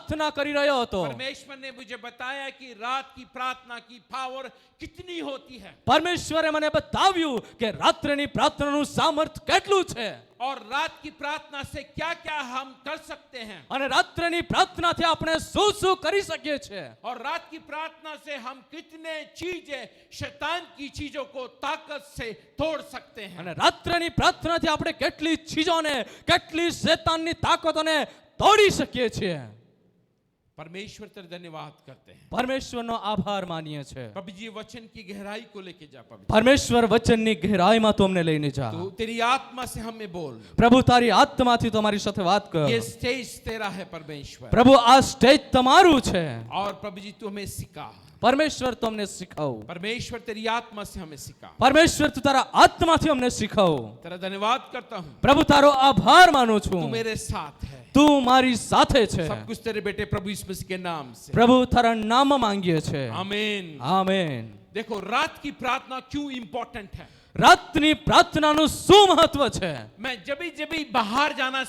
પ્રાર્થના કરી રહ્યો હતો. परमेश्वर ने मुझे बताया कि रात की प्रार्थना की पावर कितनी होती है પરમેશ્વરે મને બતાવ્યું કે રાત્રિની પ્રાર્થનાનું સામર્થ્ય કેટલું છે और रात की प्रार्थना से क्या क्या हम कर सकते हैं અને રાત્રિની પ્રાર્થનાથી આપણે શું શું કરી શકીએ છીએ और रात की प्रार्थना से हम कितने चीजें शैतान की चीजों को ताकत से तोड़ सकते हैं. અને રાત્રિની પ્રાર્થનાથી આપણે કેટલી ચીજોને કેટલી શૈતાનની તાકાતોને તોડી શકીએ છીએ. परमेश्वर तेरे धन्यवाद करते हैं. પરમેશ્વરનો આભાર માનીએ છીએ. प्रभु जी वचन की गहराई को लेके जा पवित्र. પરમેશ્વર વચનની ગહેરાઈમાં તું અમને લઈને જા. तू तेरी आत्मा से हमें बोल. પ્રભુ તારી આત્માથી તું અમારી સાથે વાત કર. ये स्टेज तेरा है परमेश्वर. પ્રભુ આ સ્ટેજ તમારું છે. और प्रभु जी तू हमें सिखा. પરમેશ્વર તું અમને શીખવ. परमेश्वर तेरी आत्मा से हमें सिखा. પરમેશ્વર તું તારા આત્માથી અમને શીખવ. तेरा धन्यवाद करता हूँ. પ્રભુ તારો આભાર માનું तू છું. मेरे साथ है. તું મારી સાથે છે. सब कुछ तेरे बेटे प्रभु यीशु मसीह के नाम से. પ્રભુ તારા નામ માંગીએ છે. आमीन. આમેન. देखो रात की प्रार्थना क्यों इंपॉर्टेंट है. રાતની પ્રાર્થનાનું શું મહત્વ છે. मैं जब भी बाहर जाना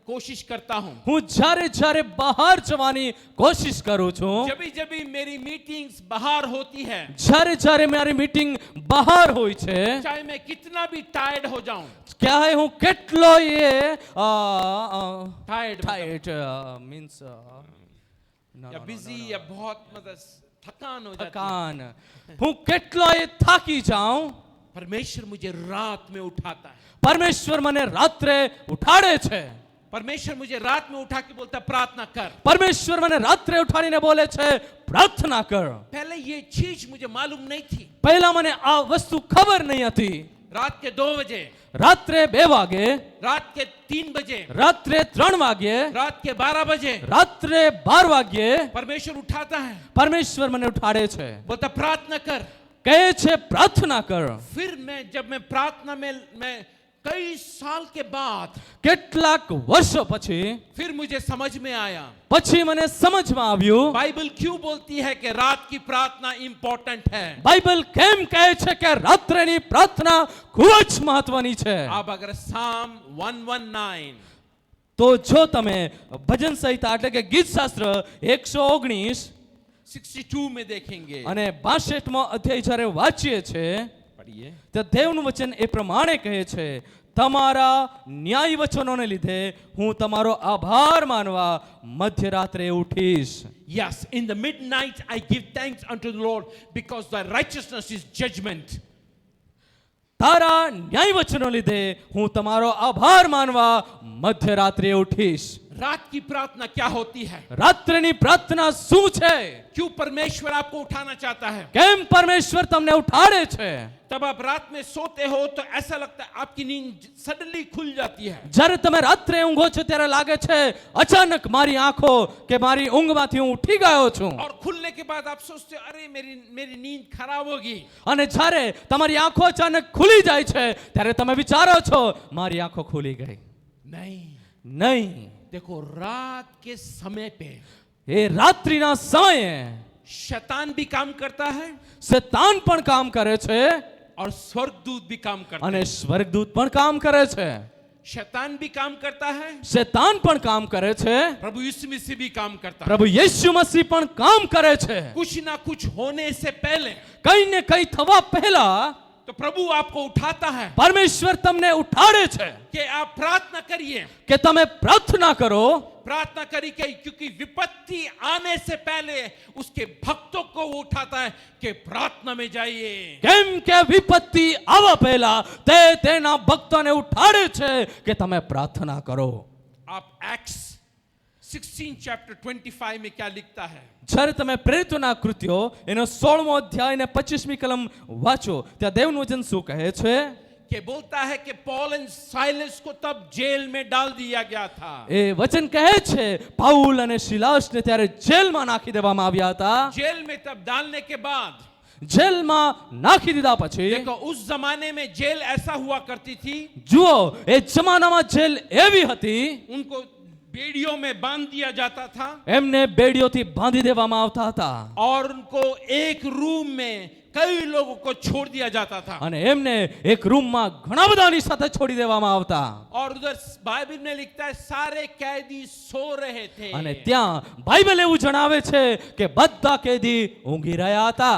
कोशिश करता हूँ. હું જ્યારે જ્યારે બહાર જવાની કોશિશ કરું છું जब भी मेरी मीटिंग्स बाहर होती है જ્યારે જ્યારે મારી મીટિંગ બહાર હોય છે चाहे मैं कितना भी टायर्ड हो जाऊं. ક્યાંય હું કેટલો એ टायर्ड ટાઈટ મીન્સ या बिजी या बहुत मतलब थकान हो जाती है. થકાન હું કેટલો એ થાકી જાઉં परमेश्वर मुझे रात में उठाता है. પરમેશ્વર મને રાત્રે ઉઠાડે છે. परमेश्वर मुझे रात में उठा के बोलता प्रार्थना कर. પરમેશ્વર મને રાત્રે ઉઠાડીને બોલે છે પ્રાર્થના કર. पहले ये चीज मुझे मालूम नहीं थी. પહેલા મને આ વસ્તુ ખબર નહીં હતી. रात के 2 बजे, રાત્રે 2 વાગે, रात के 3 बजे, રાત્રે 3 વાગે, रात के 12 बजे રાત્રે 12 વાગે परमेश्वर उठाता है. પરમેશ્વર મને ઉઠાડે છે. बोलता प्रार्थना कर. કહે છે પ્રાર્થના કર. फिर जब मैं प्रार्थना में मैं कई साल के बाद કેટલાક વર્ષો પછી फिर मुझे समझ में आया પછી મને સમજમાં આવ્યું बाइबल क्यों बोलती है कि रात की प्रार्थना इंपॉर्टेंट है. બાઇબલ કેમ કહે છે કે રાત્રેની પ્રાર્થના ખૂબ જ મહત્વની છે. आप अगर साम 119 તો જો તમે ભજન સંહિતા એટલે કે ગીત શાસ્ત્ર 119 62 में देखेंगे. અને 62મો અધ્યાય જ્યારે વાંચીએ છે पढ़िए. તો દેવનું વચન એ પ્રમાણે કહે છે તમારા ન્યાય વચનોને લીધે હું તમારો આભાર માનવા મધ્યરાત્રે ઉઠીશ. Yes, in the midnight I give thanks unto the Lord because thy righteousness is judgment. તારા ન્યાય વચનો લીધે હું તમારો આભાર માનવા મધ્યરાત્રે ઉઠીશ. रात की प्रार्थना क्या होती है. રાત્રિની પ્રાર્થના શું છે. क्यों परमेश्वर आपको उठाना चाहता है. કેમ પરમેશ્વર તમને ઉઠાડે છે. तब आप रात में सोते हो तो ऐसा लगता है आपकी नींद सडनली खुल जाती है. જ્યારે તમે રાત્રે ઊંઘો છો ત્યારે લાગે છે અચાનક મારી આંખો કે મારી ઊંઘમાંથી હું ઉઠી ગયો છું. और खुलने के बाद आप सोचते हो अरे मेरी नींद खराब होगी. અને જ્યારે તમારી આંખો અચાનક ખુલી જાય છે ત્યારે તમે વિચારો છો મારી આંખો ખુલી ગઈ. नहीं. નહીં. देखो रात के समय पे એ રાત્રિના સમયે शैतान भी काम करता है શૈતાન પણ કામ કરે છે और स्वर्गदूत भी काम करता અને है. સ્વર્ગદૂત પણ કામ કરે છે. शैतान भी काम करता है. શૈતાન પણ કામ કરે છે. प्रभु यीशु मसीह भी काम करता है. પ્રભુ યેશુ મસીહ પણ કામ કરે છે. कुछ ना कुछ होने से पहले કઈ ને કઈ થવા પહેલા तो प्रभु आपको उठाता है પરમેશ્વર તમને ઉઠાડે છે कि आप प्रार्थना करिए. કે તમે પ્રાર્થના કરો. प्रार्थना करी क्योंकि विपत्ति आने से पहले उसके भक्तों को वो उठाता है कि प्रार्थना में जाइए. કેમ કે વિપત્તિ આવવા પહેલા તે તેના ભક્તોને ઉઠાડે છે કે તમે પ્રાર્થના કરો. आप एक्ट्स 16 चैप्टर 25 में क्या लिखता है. જ્યારે તમે પ્રેરિતોના કૃત્યો એનો 16મો અધ્યાય ને 25મી કલમ વાંચો ત્યાં દેવનું વચન શું કહે છે कि बोलता है कि पॉल एंड साइलस को तब जेल में डाल दिया गया था. એ વચન કહે છે પાઉલ અને સિલાસને ત્યારે જેલમાં નાખી દેવામાં આવ્યા હતા. जेल में तब डालने के बाद જેલમાં નાખી દીધા પછી देखो उस जमाने में जेल ऐसा हुआ करती थी. જુઓ એ જમાનામાં જેલ એવી હતી उनको बेड़ियों में बांध दिया जाता था એમને બેડીઓથી બાંધી દેવામાં આવતા હતા और उनको एक रूम में कई लोगों को छोड़ दिया जाता था અને એમને એક રૂમમાં ઘણા બધાની સાથે છોડી દેવામાં આવતા और उधर बाइबल में लिखता है सारे कैदी सो रहे थे અને ત્યાં બાઇબલ એવું જણાવે છે કે બધા કેદી ઊંઘી રહ્યા હતા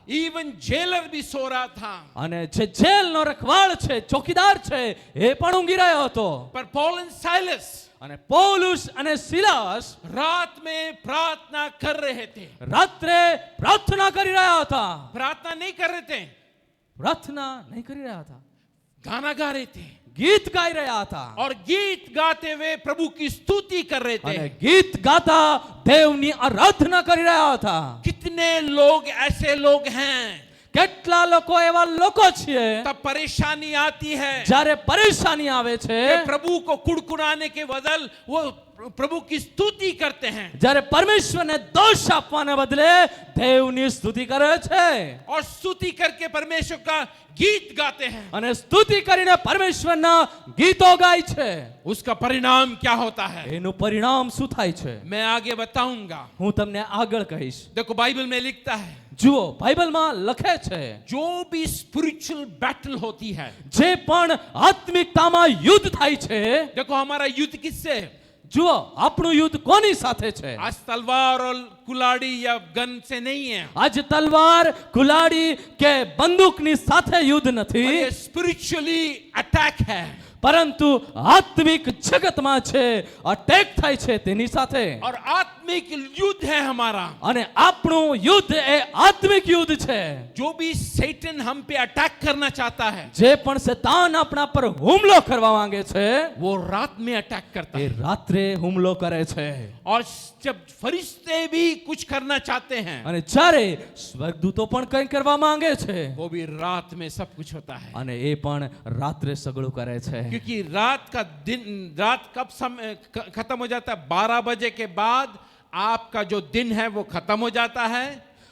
इवन जेलर भी सो रहा था અને જે જેલનો રખવાળ છે ચોકીદાર છે એ પણ ઊંઘી રહ્યો હતો पर पॉल एंड साइलस અને પૌલુસ અને સિલાસ रात में प्रार्थना कर रहे थे રાત્રે પ્રાર્થના કરી રહ્યા હતા प्रार्थना नहीं कर रहे थे પ્રાર્થના નહીં કરી રહ્યા હતા गाना गा रहे थे ગીત ગાઈ રહ્યા હતા और गीत गाते हुए प्रभु की स्तुति कर रहे थे અને ગીત ગાતા દેવની આરાધના કરી રહ્યા હતા कितने लोग ऐसे लोग हैं કેટલા લોકો એવા લોકો છીએ तब परेशानी आती है જ્યારે પરેશાની આવે છે कि प्रभु को कुड़कुड़ाने के बदल वो प्रभु की स्तुति करते हैं જ્યારે પરમેશ્વરને દોષ આપવાને બદલે દેવની સ્તુતિ કરે છે और स्तुति करके परमेश्वर का गीत गाते हैं અને સ્તુતિ કરીને પરમેશ્વરના ગીતો ગાય છે उसका परिणाम क्या होता है એનું પરિણામ શું થાય છે मैं आगे बताऊंगा હું તમને આગળ કહીશ देखो बाइबल में लिखता है જુઓ બાઇબલમાં લખે છે जो भी स्पिरिचुअल बैटल होती है જે પણ આત્મિકતામાં યુદ્ધ થાય છે देखो हमारा युद्ध किससे है? જુઓ આપણું યુદ્ધ કોની સાથે છે आज तलवार और कुलाड़ी या गन से नहीं है આજ તલવાર કુલાડી કે બંદૂકની સાથે યુદ્ધ और નથી ये स्पिरिचुअली अटैक है પરંતુ આત્મિક જગતમાં છે અટેક થાય છે તેની સાથે और आत्मिक युद्ध है हमारा અને આપણું યુદ્ધ એ આત્મિક યુદ્ધ છે जो भी सैटन हम पे अटैक करना चाहता है જે પણ શૈતાન આપણા પર હુમલો કરવા માંગે છે वो रात में अटैक करता એ है રાત્રે હુમલો કરે છે और जब फरिश्ते भी कुछ करना चाहते हैं અને જ્યારે સ્વર્ગદૂતો પણ કંઈ કરવા માંગે છે वो भी रात में सब कुछ होता है અને એ પણ રાત્રે સગળું કરે છે क्योंकि रात का दिन रात कब समय खत्म हो जाता है 12 बजे के बाद आपका जो दिन है वो खत्म हो जाता है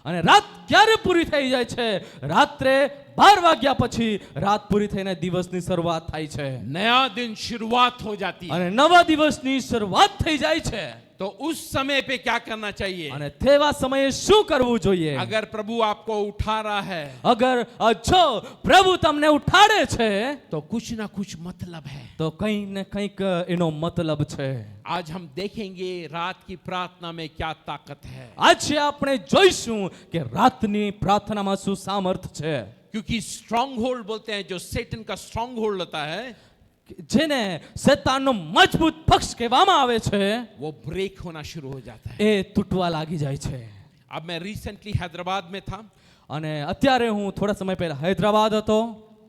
અને રાત ક્યારે પૂરી થઈ જાય છે રાત્રે 12 વાગ્યા પછી રાત પૂરી થઈને દિવસની શરૂઆત થાય છે नया दिन शुरुआत हो जाती है અને નવા દિવસની શરૂઆત થઈ જાય છે तो उस समय पे क्या करना चाहिए અને તેવા સમયે શું કરવું જોઈએ अगर प्रभु आपको उठा रहा है અગર જો પ્રભુ તમને ઉઠાડે છે तो कुछ ना कुछ मतलब है તો કંઈ ને કંઈક એનો મતલબ છે आज हम देखेंगे रात की प्रार्थना में क्या ताकत है આજે આપણે જોઈશું કે રાતની પ્રાર્થનામાં શું સામર્થ છે क्योंकि स्ट्रॉन्ग होल्ड बोलते हैं जो सेटन का स्ट्रॉन्ग होल्ड होता है જેને શૈતાનનો મજબૂત પક્ષ કહેવામાં આવે છે वो ब्रेक होना शुरू हो जाता है એ તૂટવા લાગી જાય છે अब मैं रिसेंटली हैदराबाद में था અને અત્યારે હું થોડા સમય પહેલા હૈદરાબાદ હતો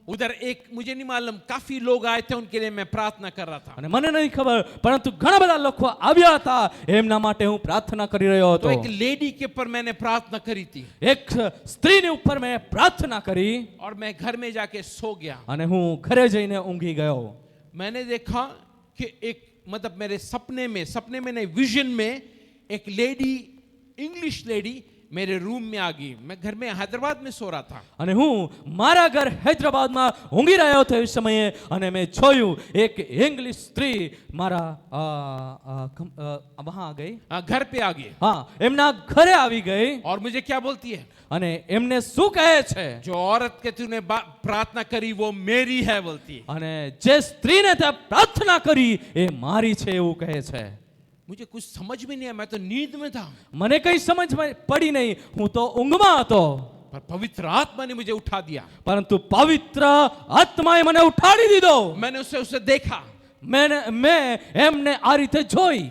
उधर एक मुझे नहीं मालूम काफी लोग आए थे उनके लिए मैं प्रार्थना कर रहा था અને મને નહીં ખબર પરંતુ ઘણા બધા લોકો આવ્યા હતા એમના માટે હું પ્રાર્થના કરી રહ્યો तो હતો एक लेडी के ऊपर मैंने प्रार्थना करी थी એક સ્ત્રીની ઉપર મેં પ્રાર્થના કરી और मैं घर में जाके सो गया અને હું ઘરે જઈને ઊંઘી ગયો मैंने देखा कि एक मतलब मेरे सपने में नहीं विजन में एक लेडी इंग्लिश लेडी मेरे रूम में आ गई मैं घर में हैदराबाद में सो रहा था અને હું મારા ઘર હૈદરાબાદમાં ઊંઘી રહ્યો હતો એ સમયે અને મેં જોયું એક ઇંગ્લિશ સ્ત્રી મારા વહાં આ ગઈ घर पे आ गई હા એમના ઘરે આવી ગઈ और मुझे क्या बोलती है અને એમને શું કહે છે जो औरत के तूने प्रार्थना करी वो मेरी है बोलती है અને જે સ્ત્રીને તે પ્રાર્થના કરી એ મારી છે એવું કહે છે मुझे कुछ समझ में नहीं आया मैं तो नींद में था મને કઈ સમજ પડી નહીં હું તો ઊંઘમાં હતો पर पवित्र आत्मा ने मुझे उठा दिया પરંતુ પવિત્ર આત્માએ મને ઉઠાડી દીધો मैंने उसे देखा મેં એમને આ રીતે જોઈ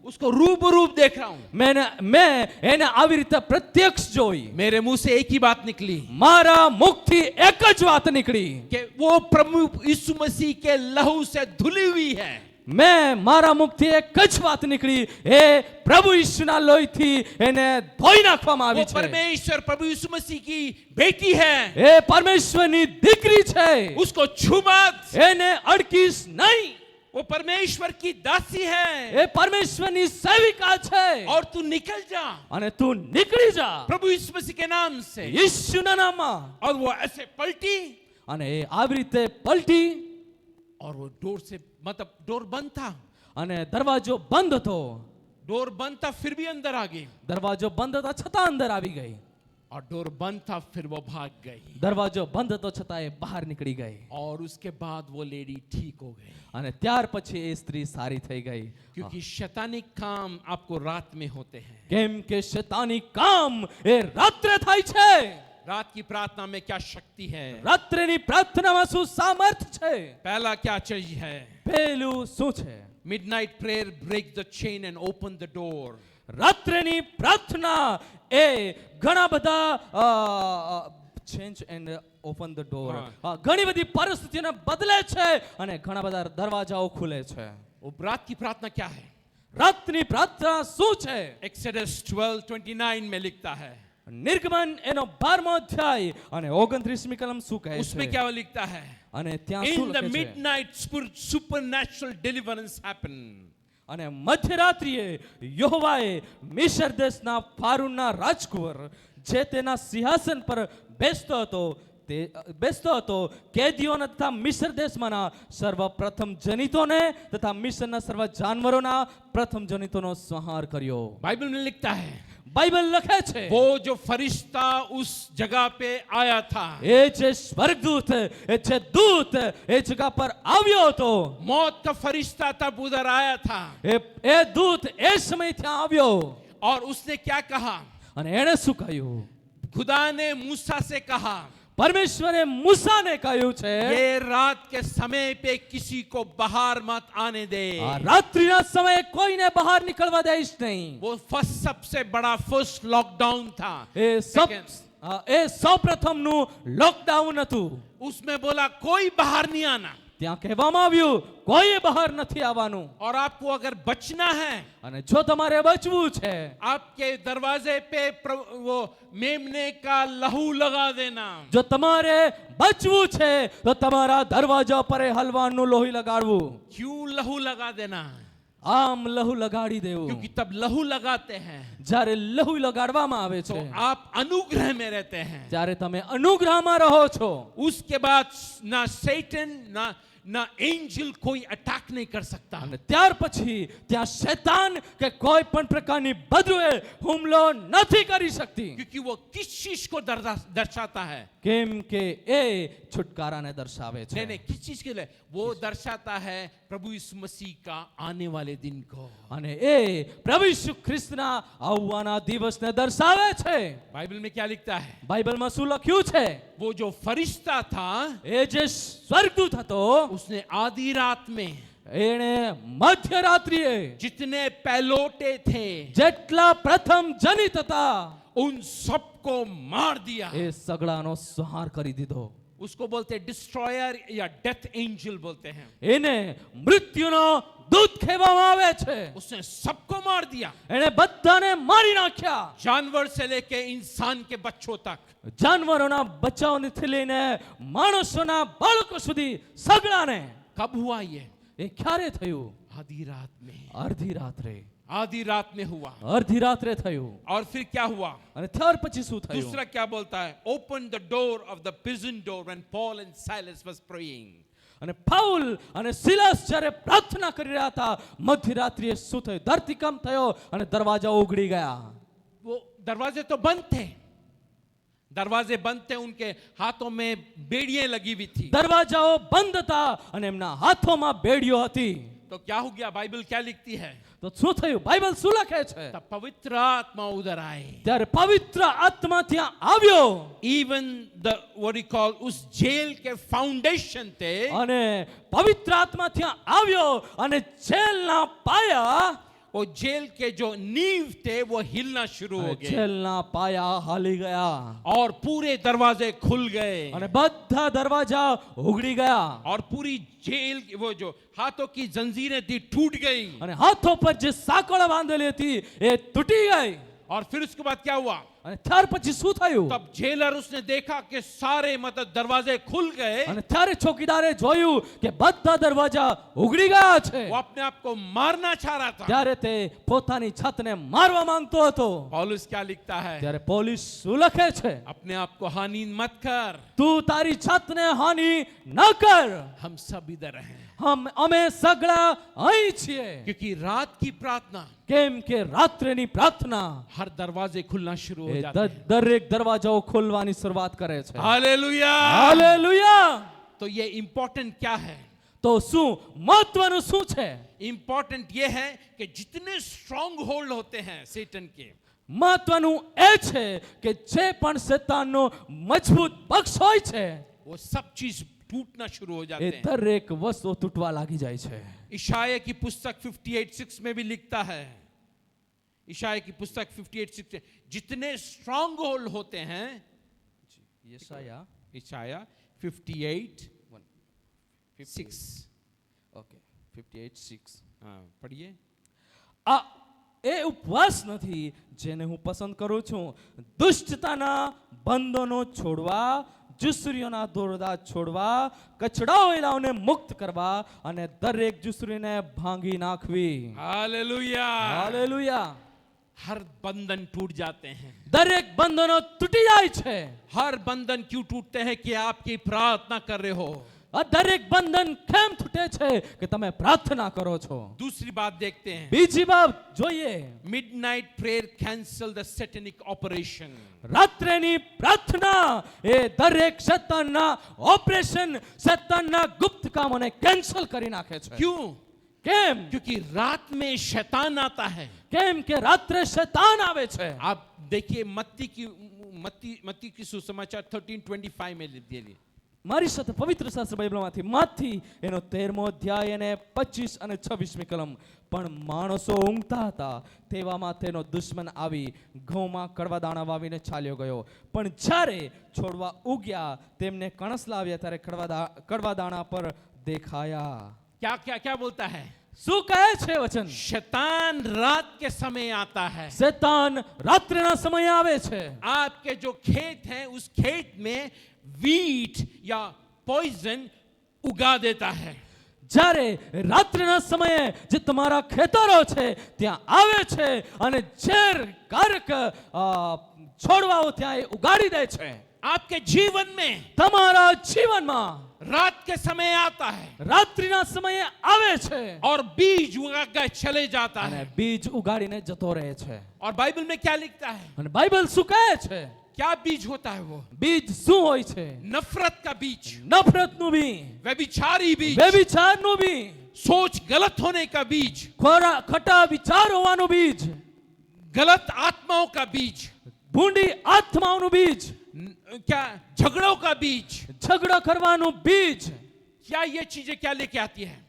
उसको रूबरूब देख रहा हूं મેં એને આવી રીતે પ્રત્યક્ષ જોઈ मेरे मुंह से एक ही बात निकली મારા મુખથી એક જ વાત નીકળી कि वो प्रभु यीशु मसीह के लहू से धुली हुई है મારા મુખથી એક જ વાત નીકળી એ પ્રભુ ઈસુના લોહીથી એને ધોઈ નાખવામાં वो આવી છે परमेश्वर प्रभु यीशु मसीह की बेटी है એ પરમેશ્વરની દીકરી છે उसको छू मत એને અડકીશ નહીં वो परमेश्वर की दासी है એ પરમેશ્વરની સેવિકા છે और तू निकल जा અને તું નીકળી જા प्रभु यीशु मसीह के नाम से ઈસુના નામમાં और वो ऐसे पलटी અને એ આવી રીતે પલટી और वो डोर से मतलब डोर बंद था અને દરવાજો બંધ હતો. डोर बंद था फिर भी अंदर आ गई, દરવાજો બંધ હતા છતાં અંદર આવી ગઈ. और डोर बंद था फिर वो भाग गई, દરવાજો બંધ હતો છતાં એ બહાર નીકળી ગઈ. और उसके बाद वो लेडी ठीक हो गई. અને ત્યાર પછી એ સ્ત્રી સારી થઈ ગઈ. क्योंकि शैतानिक काम आपको रात में होते हैं. કેમ કે શૈતાની કામ એ રાત્રે થાય છે. रात की प्रार्थना में क्या शक्ति है? રાત્રેની પ્રાર્થનામાં શું સામર્થ્ય છે? पहला क्या चीज है? પેલું શું છે? Midnight prayer break the chain and open the door. રાત્રેની પ્રાર્થના એ ઘણા બધા change and open the door, ઘણી બધી પરિસ્થિતિઓને બદલે છે અને ઘણા બધા દરવાજાઓ ખુલે છે. वो रात की प्रार्थना क्या है? રાતની પ્રાર્થના શું છે? Exodus 12:29 में लिखता है. નિર્ગમન એનો 12મો અધ્યાય અને 29મી કલમ શું કહે उसमें છે? क्या लिखता है? અને ત્યાં શું In the લખે છે? midnight supernatural deliverance happened. અને મધ્યરાત્રિએ યહોવાએ મિસ્ર દેશના ફારૂનના રાજકુંવર જે તેના સિંહાસન પર બેસતો હતો કેદીઓના તથા મિસ્ર દેશમાંના સર્વપ્રથમ જનિતોને તથા મિસ્રના સર્વ જાનવરોના પ્રથમ જનિતોનો સંહાર કર્યો. बाइबल में लिखता है બાઇબલ લખે છે वो जो फरिश्ता उस जगह पे आया था, એ જે સ્વર્ગદૂત એ જે દૂત એ જગ્યા પર આવ્યો હતો, मौत का फरिश्ता तब उधर आया था, એ દૂત એ સમય ત્યાં આવ્યો और उसने क्या कहा? અને એણે શું કહ્યું? खुदा ने मूसा से कहा, પરમેશ્વરે મૂસાને કહ્યું છે ये रात के समय पे किसी को बाहर मत आने दे. આ રાત્રિના સમયે કોઈને બહાર નીકળવા દઈશ નહીં. वो सबसे बड़ा फर्स्ट लॉकडाउन था. એ સૌ પ્રથમનું લોકડાઉન હતું. उसमें बोला कोई बाहर नहीं आना, ત્યાં કહેવામાં આવ્યું કોઈ બહાર નથી આવવાનું. और आपको अगर बचना है, અને જો તમારે બચવું છે आपके दरवाजे पे वो मेमने का लहू लगा देना. જો તમારે બચવું છે તો તમારા દરવાજા પર એ હલવાનનું લોહી લગાડવું. क्यों लहू लगा देना? આમ લહુ લગાડી દેવું. क्योंकि तब लहू लगाते हैं જ્યારે લહુ લગાડવામાં આવે तो છે आप अनुग्रह में रहते हैं. ત્યારે તમે અનુગ્રહમાં રહો છો. उसके बाद ना सैटन ना एंजल कोई अटैक नहीं कर सकता. અને ત્યાર પછી ત્યાં શૈતાન કે કોઈ પણ પ્રકારની બદરુએ હુમલો નથી કરી શકતી. क्योंकि वो किस चीज को दर्शाता है? કેમ કે એ છુટકારાને દર્શાવે છે. नहीं, किस चीज के लिए? वो दर्शाता है प्रभु यीशु मसीह का आने वाले दिन को. અને એ પ્રભુ ઈસુ ખ્રિસ્તના આવવાના દિવસને દર્શાવે છે. बाइबल में क्या लिखता है? બાઇબલમાં શું લખ્યું છે? वो जो फरिश्ता था, એ જે સ્વર્ગદૂત હતો उसने आधी रात में એણે મધ્યરાત્રિએ जितने पैलोटे थे જેટલા પ્રથમ જનિત હતા उन सबको मार दिया. એ સગડાનો સંહાર કરી દીધો. उसको बोलते हैं डिस्ट्रॉयर या डेथ एंजल बोलते हैं. એને મૃત્યુનો દૂત કહેવામાં આવે છે. उसने सबको मार दिया, એણે બધાને મારી નાખ્યા. जानवर से लेके इंसान के बच्चों तक. જાનવરોના બચ્ચાઓથી લઈને માણસોના બાળકો સુધી સગડાને. कब हुआ ये? એ ક્યારે થયું? आधी रात में. અડધી રાત્રે. आधी रात में हुआ. અડધી રાત્રે થયું. और फिर क्या हुआ? અને ત્યાર પછી શું થયું? दूसरा क्या बोलता है? Open the door of the prison door when Paul and Silas was praying. અને પાઉલ અને સિલાસ જ્યારે પ્રાર્થના કરી રહ્યા હતા મધ્યરાત્રિએ શું થયું? ધરતીકંપ થયો અને દરવાજા ઉઘડી ગયા. वो दरवाजे तो बंद थे, दरवाजे बंद थे, उनके हाथों में बेड़ियां लगी हुई थी. દરવાજાઓ બંધ હતા અને એમના હાથોમાં બેડીઓ હતી. तो क्या हो गया? बाइबल क्या लिखती है? તો શું થયું? બાઇબલ શું લખે છે? तब पवित्र आत्मा उधर आए. ત્યારે પવિત્ર આત્મા ત્યાં આવ્યો. Even the what you call उस जेल के फाउंडेशन थे, અને પવિત્ર આત્મા ત્યાં આવ્યો અને જેલના પાયા, वो जेल के जो नींव थे वो हिलना शुरू हो गए જેલના પાયા હાલી ગયા और पूरे दरवाजे खुल गए અને બધા દરવાજા ઉઘડી ગયા और पूरी जेल वो जो हाथों की जंजीरें थी टूट गई. અને હાથો પર જે સાંકળ બાંધેલી હતી એ તૂટી ગઈ. और फिर उसके बाद क्या हुआ? અને ત્યાર પછી શું થયું? तब जेलर उसने देखा कि सारे मतलब दरवाजे खुल गए. અને ત્યારે ચોકીદારે જોયું કે બધા દરવાજા ઉઘડી ગયા છે. वो अपने आप को मारना चाह रहा था. ત્યારે તે પોતાની છતને મારવા માંગતો હતો. पौलुस क्या लिखता है? ત્યારે પોલીસ શું લખે છે? अपने आप को हानि मत कर, તું તારી છતને હાનિ ન કર. हम सब इधर हैं. અમે સગળા અહીં છીએ क्योंकि रात की प्रार्थना કેમ કે રાત્રેની પ્રાર્થના हर दरवाजे खुलना शुरू हो એ जाते हैं। દરેક દરવાજાઓ ખોલવાની શરૂઆત કરે છે हालेलुया। હાલેલુયા। तो ये इंपॉर्टेंट क्या है? તો શું મહત્વનું શું છે? इंपॉर्टेंट ये है कि जितने स्ट्रॉन्ग होल्ड होते हैं सेटन के, મહત્વનું એ છે કે જે પણ શેતાનનો મજબૂત પક્ષ હોય છે वो सब चीज टूटना शुरू हो जाते એ हैं। દરેક વસ્તુ તૂટવા લાગી જાય છે। इशाया की पुस्तक 58:6 में भी लिखता है, इशाया की पुस्तक 58:6, जितने स्ट्रॉन्ग होल्ड होते हैं, યશાયા इशाया 58:6, ઓકે 58:6 हाँ पढ़िए। આ એ ઉપવાસ નથી જેને હું પસંદ કરું છું, દુષ્ટતાના બંધનો છોડવા, જુસરીઓના દોરડા છોડવા, કચડાવેલાઓને મુક્ત કરવા અને દરેક જુસરીને ભાંગી નાખવી। हालेलुया। હાલેલુયા। हर बंधन टूट जाते हैं। દરેક બંધનો તૂટી જાય છે। हर बंधन क्यों टूटते हैं? कि आपकी प्रार्थना कर रहे हो। આ દરેક બંધન કેમ તૂટે છે કે તમે પ્રાર્થના કરો છો। दूसरी बात देखते हैं, બીજી બાબત જોઈએ, midnight prayer cancel the satanic operation। રાત્રેની પ્રાર્થના એ દરેક શૈતાનના ઓપરેશન, શૈતાનના ગુપ્ત કામોને કેન્સલ કરી નાખે છે। क्यों? કેમ? क्योंकि रात में शैतान आता है। કેમ કે રાત્રે શૈતાન આવે છે। आप देखिए मत्ती की सुसमाचार 13:25 में लिख दिए। મારી સાથે પવિત્ર શાસ્ત્ર બાઇબલમાંથી માથી એનો 13મો અધ્યાય અને 25 અને 26મી કલમ। પણ માણસો ઊંઘતા હતા તેવામાં તેનો દુશ્મન આવી ઘઉંમાં કડવા દાણા વાવીને ચાલ્યો ગયો, પણ જ્યારે છોડવા ઉગ્યા તેમને કણસ લાવ્યા ત્યારે કડવા દાણા પર દેખાયા। क्या क्या क्या बोलता है? શું કહે છે વચન? शैतान रात के समय आता है। શૈતાન રાત્રિના સમયે આવે છે। आपके जो खेत हैं उस खेत में वीट या पॉइजन उगा देता है। જ્યારે રાત્રિના સમયે જે તમારા ખેતરો છે ત્યાં આવે છે અને ઝેર કારક છોડવાઓ ત્યાં એ ઉગાડી દે છે। आपके जीवन में તમારા જીવનમાં रात के समय आता है રાત્રિના સમયે આવે છે और बीज उगा कर चले जाता અને है। બીજ ઉગાડીને જતો રહે છે। और बाइबल में क्या लिखता है? અને બાઇબલ શું કહે છે? क्या बीज होता है वो? બીજ શું હોય છે? नफरत का बीज, નફરતનું બીજ, व्यभिचारी बीज, વ્યભિચારનું બીજ, सोच गलत होने का बीज, ખોટા વિચાર હોવાનું બીજ, गलत आत्माओं का बीज, ભૂંડી આત્માઓનું બીજ, क्या झगड़ों का बीज। ઝઘડો કરવાનું બીજ। क्या ये चीजें क्या लेके आती है?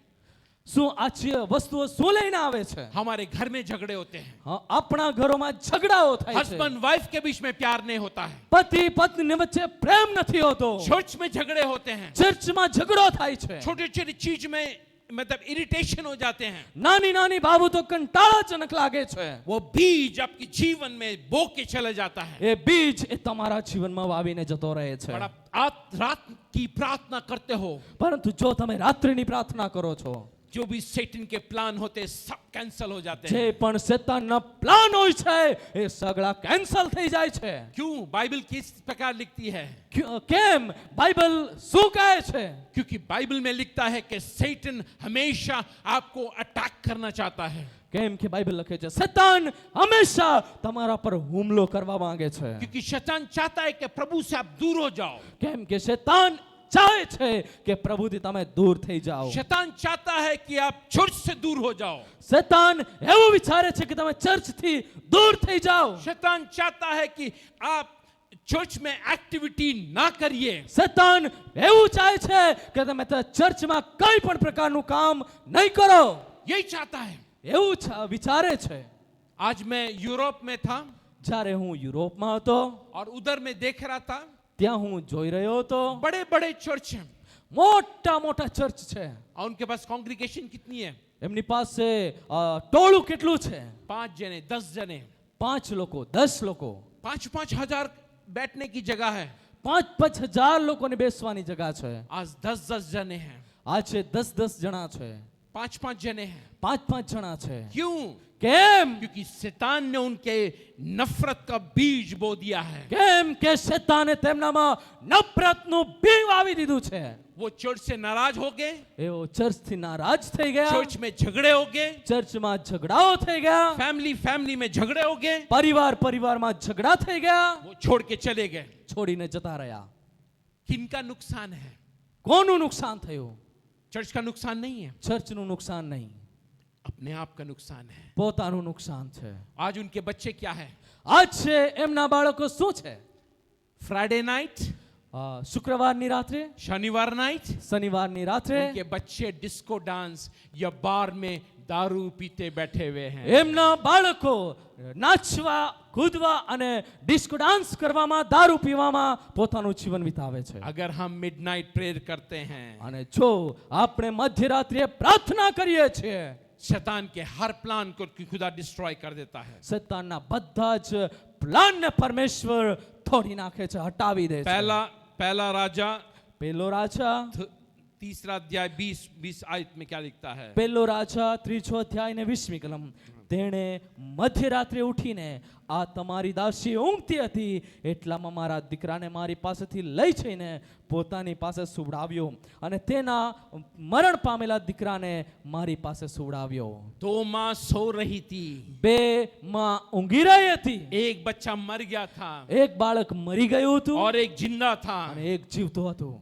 શું આ વસ્તુઓ શું લઈને આવે છે? हमारे घर में झगड़े होते हैं। હા, આપણા ઘરોમાં ઝઘડાઓ થાય છે। हस्बैंड वाइफ के बीच में प्यार नहीं होता है। પતિ પત્ની વચ્ચે પ્રેમ નથી હોતો। चर्च में झगड़े होते हैं। ચર્ચમાં ઝઘડો થાય છે। छोटी छोटी चीज में मतलब इरिटेशन हो जाते हैं। નાની नानी બાબતો કંટાળાજનક લાગે છે। वो बीज आपके जीवन में बो के चले जाता है। એ બીજ એ તમારા જીવનમાં વાવીને જતો રહે છે। और आप रात की प्रार्थना करते हो, પરંતુ જો તમે રાત્રિની પ્રાર્થના કરો છો, जो भी सेटन के प्लान होते हैं सब कैंसिल हो जाते જે हैं। પણ શૈતાનના પ્લાન હોય છે એ સગળા કેન્સલ થઈ જાય છે। क्यों? बाइबल किस प्रकार लिखती है? કેમ? બાઇબલ શું કહે છે? क्योंकि बाइबल में लिखता है कि सेटन हमेशा आपको अटैक करना चाहता है। કેમ કે બાઇબલ લખે છે શૈતાન હંમેશા તમારા પર હુમલો કરવા માંગે છે। क्योंकि शैतान चाहता है कि प्रभु से आप दूर हो जाओ। કેમ કે શૈતાન ચાહે છે કે પ્રભુથી તમે દૂર થઈ જાઓ। शैतान चाहता है कि आप चर्च से दूर हो जाओ। શૈતાન એવું વિચારે છે કે તમે ચર્ચથી દૂર થઈ જાઓ। शैतान चाहता है कि आप चर्च में एक्टिविटी ना करिए। શૈતાન એવું ચાહે છે કે તમે ચર્ચમાં કઈ પણ પ્રકારનું કામ નહીં કરો। यही चाहता है। એવું વિચારે છે। आज मैं यूरोप में था જ્યારે હું યુરોપમાં હતો और उधर में देख रहा था ત્યાં હું જોઈ રહ્યો હતો बड़े बड़े चर्च हैं મોટા મોટા ચર્ચ છે। और उनके पास कांग्रीगेशन कितनी है? એમની પાસે ટોળું કેટલું છે? 5 जने 10 जने, 5 લોકો 10 લોકો, 5-5 हजार बैठने की जगह है। 5-5 હજાર લોકોને બેસવાની જગ્યા છે। आज 10-10 जने हैं। આજે 10-10 જણા છે। 5-5 जने हैं। 5-5 જણા છે. क्यों? કેમ? क्योंकि शैतान ने उनके नफरत का बीज बो दिया है। કેમ કે શેતાને તેમનામાં નફરતનું બીજ વાવી દીધું છે. वो चर्च से नाराज हो गए, એઓ ચર્ચથી નારાજ થઈ ગયા, चर्च में झगड़े हो गए, ચર્ચમાં ઝઘડાઓ થઈ ગયા, फैमिली में झगड़े हो गए, પરિવારમાં ઝઘડા થઈ ગયા, वो छोड़ के चले गए। છોડીને જતા રહ્યા. किनका नुकसान है? કોનું નુકસાન થયું? चर्च का नुकसान नहीं है, ચર્ચનું નુકસાન નહીં, अपने आप का नुकसान है। પોતાનું નુકસાન છે. आज उनके बच्चे क्या है? આજ છે એમના બાળકો શું છે? फ्राइडे नाइट, શુક્રવારની રાત્રે, शनिवार नाइट, શનિવારની રાત્રે उनके बच्चे डिस्को डांस या बार में दारू पीते बैठे हुए हैं। એમના બાળકો નાચવા કૂદવા અને ડિસ્કો ડાન્સ કરવામાં, દારૂ પીવામાં પોતાનું જીવન વિતાવે છે. अगर हम मिडनाइट प्रेयर करते हैं, અને જો આપણે મધ્યરાત્રિએ પ્રાર્થના કરીએ છીએ, शैतान के हर प्लान को खुदा डिस्ट्रॉय कर देता है। શેતાનના બધા જ પ્લાનને પરમેશ્વર તોડી નાખે છે, હટાવી દે છે. पहला राजा પહેલો રાજા, तीसरा अध्याय 20 आयत में क्या लिखता है? પહેલો રાજા 3 અધ્યાય ને 20મી કલમ. તેણે મધ્યરાત્રે ઉઠીને આ તમારી દાસી ઊંઘતી હતી એટલામાં મારા દીકરાને મારી પાસેથી લઈ જઈને પોતાની પાસે સુવડાવ્યો અને તેના મરણ પામેલા દીકરાને મારી પાસે સુવડાવ્યો. 2 माँ सो रही थी, 2 माँ ઊંઘી રહી હતી. एक बच्चा मर गया था એક બાળક મરી ગયું હતું और एक जिंदा था। અને એક જીવતો હતો.